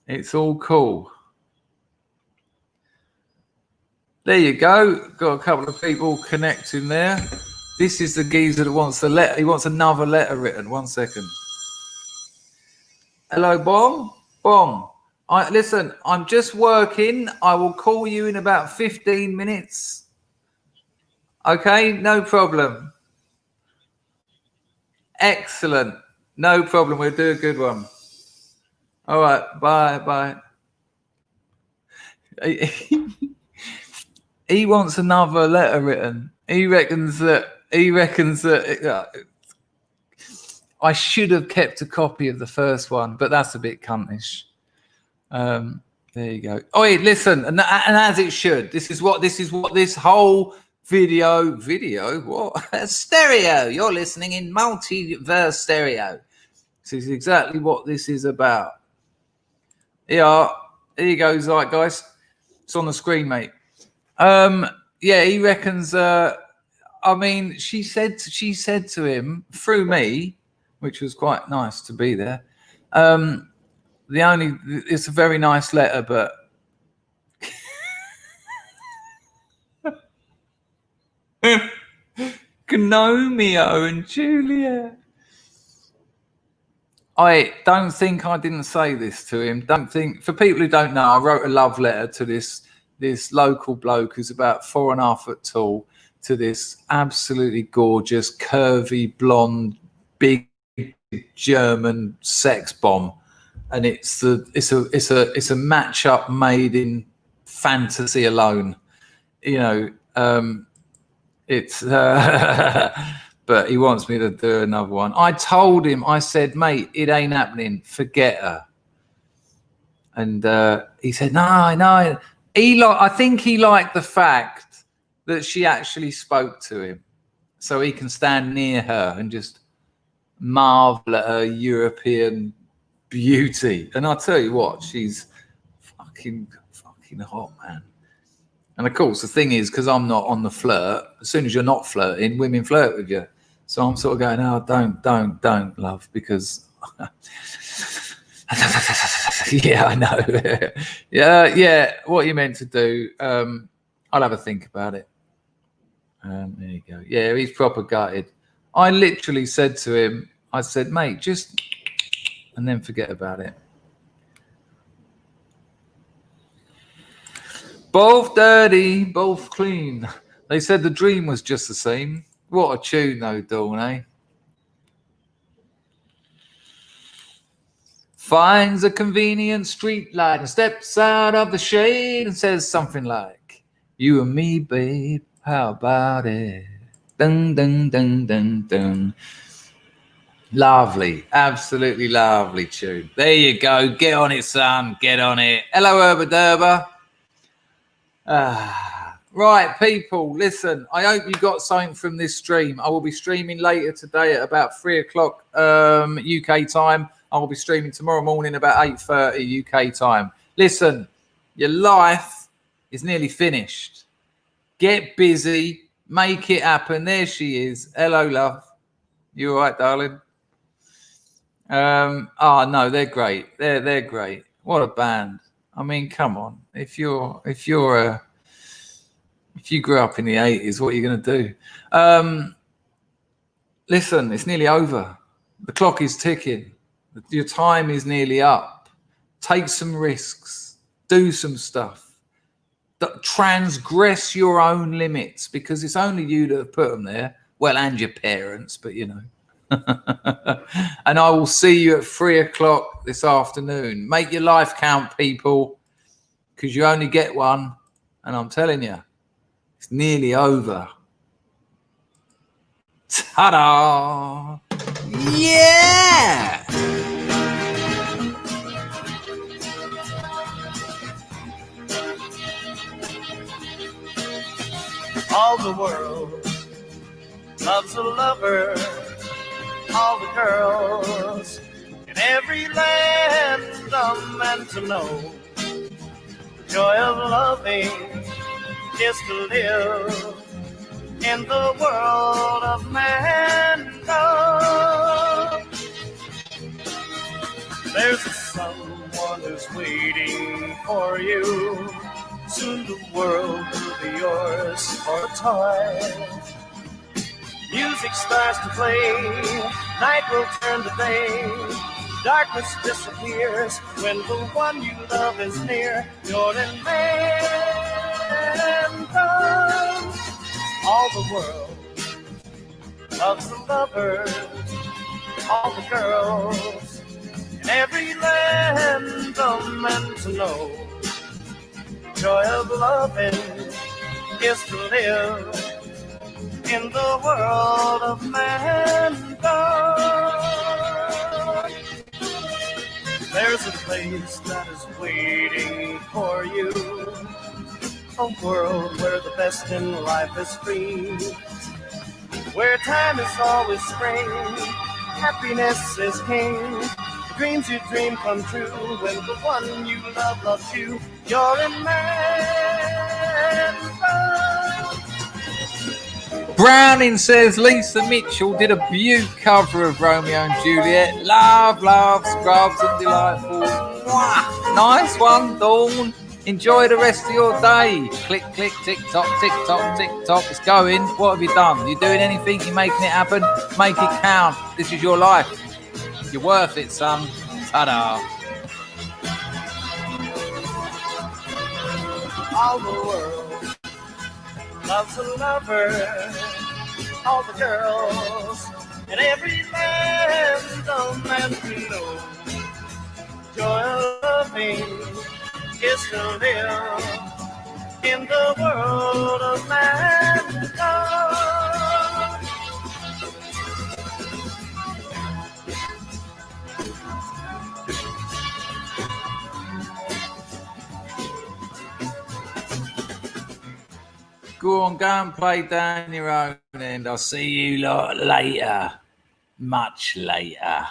It's all cool. There you go. Got a couple of people connecting there. This is the geezer that wants the letter. He wants another letter written. 1 second. Hello, Bong. Listen, I'm just working. I will call you in about 15 minutes. Okay, no problem. Excellent. No problem. We'll do a good one. All right. Bye. He wants another letter written. He reckons that I should have kept a copy of the first one, but that's a bit cuntish. There you go. Oh, hey, listen, and as it should. This is what this whole video. What stereo? You're listening in multiverse stereo. This is exactly what this is about. Yeah, here you go, Zeitgeist. It's on the screen, mate. Yeah, he reckons. I mean, she said to him through me, which was quite nice to be there. It's a very nice letter, but Gnomeo and Julia. I don't think I didn't say this to him. Don't think, for people who don't know, I wrote a love letter to this local bloke who's about 4.5 foot tall, to this absolutely gorgeous, curvy, blonde, big German sex bomb, and it's a matchup made in fantasy alone. You know, it's. But he wants me to do another one. I told him, I said, mate, it ain't happening. Forget her. And he said, no. I think he liked the fact that she actually spoke to him, so he can stand near her and just marvel at her European beauty. And I'll tell you what, she's fucking hot, man. And of course, the thing is, because I'm not on the flirt, as soon as you're not flirting, women flirt with you. So I'm sort of going, oh, don't, love, because yeah, I know. yeah, what you meant to do, I'll have a think about it. There you go. Yeah, he's proper gutted. I literally said to him, I said, mate, just, and then forget about it. Both dirty, both clean. They said the dream was just the same. What a tune, though, Dawn, eh? finds a convenient street light and steps out of the shade and says something like, "You and me, babe, how about it? Dun, dun, dun, dun, dun." Lovely, absolutely lovely tune. There you go. Get on it, son. Get on it. Hello, Herba Derba. Right, people, listen, I hope you got something from this stream. I will be streaming later today at about 3 o'clock UK time. I will be streaming tomorrow morning about 8:30 UK time. Listen, your life is nearly finished. Get busy. Make it happen. There she is. Hello, love. You all right, darling? No, they're great. They're great. What a band. I mean, come on. If you grew up in the 80s, what are you going to do? Listen, it's nearly over. The clock is ticking. Your time is nearly up. Take some risks. Do some stuff. Transgress your own limits, because it's only you that have put them there. Well, and your parents, but you know. And I will see you at 3 o'clock this afternoon. Make your life count, people, because you only get one. And I'm telling you, it's nearly over. Ta-da! Yeah! All the world loves a lover. All the girls in every land are meant to know the joy of loving is to live in the world of mankind. There's someone who's waiting for you. Soon the world will be yours for a time. Music starts to play, night will turn to day. Darkness disappears when the one you love is near. You're in mankind. All the world loves a lover. All the girls in every land are meant to know joy of loving is to live in the world of mankind. There's a place that is waiting for you, a world where the best in life is free, where time is always spring, happiness is king. The dreams you dream come true when the one you love loves you. You're in mankind. Browning says Lisa Mitchell did a beaut cover of Romeo and Juliet. Love, love, scrubs and delightful. Mwah. Nice one, Dawn. Enjoy the rest of your day. Click, click, tick tock, tick tock, tick tock. It's going. What have you done? You doing anything? You making it happen? Make it count. This is your life. You're worth it, son. Ta-da. All the world loves a lover. All the girls in every land are meant to know joy of loving is to live in the world of mankind. Go on, go and play down your own end. I'll see you lot later. Much later.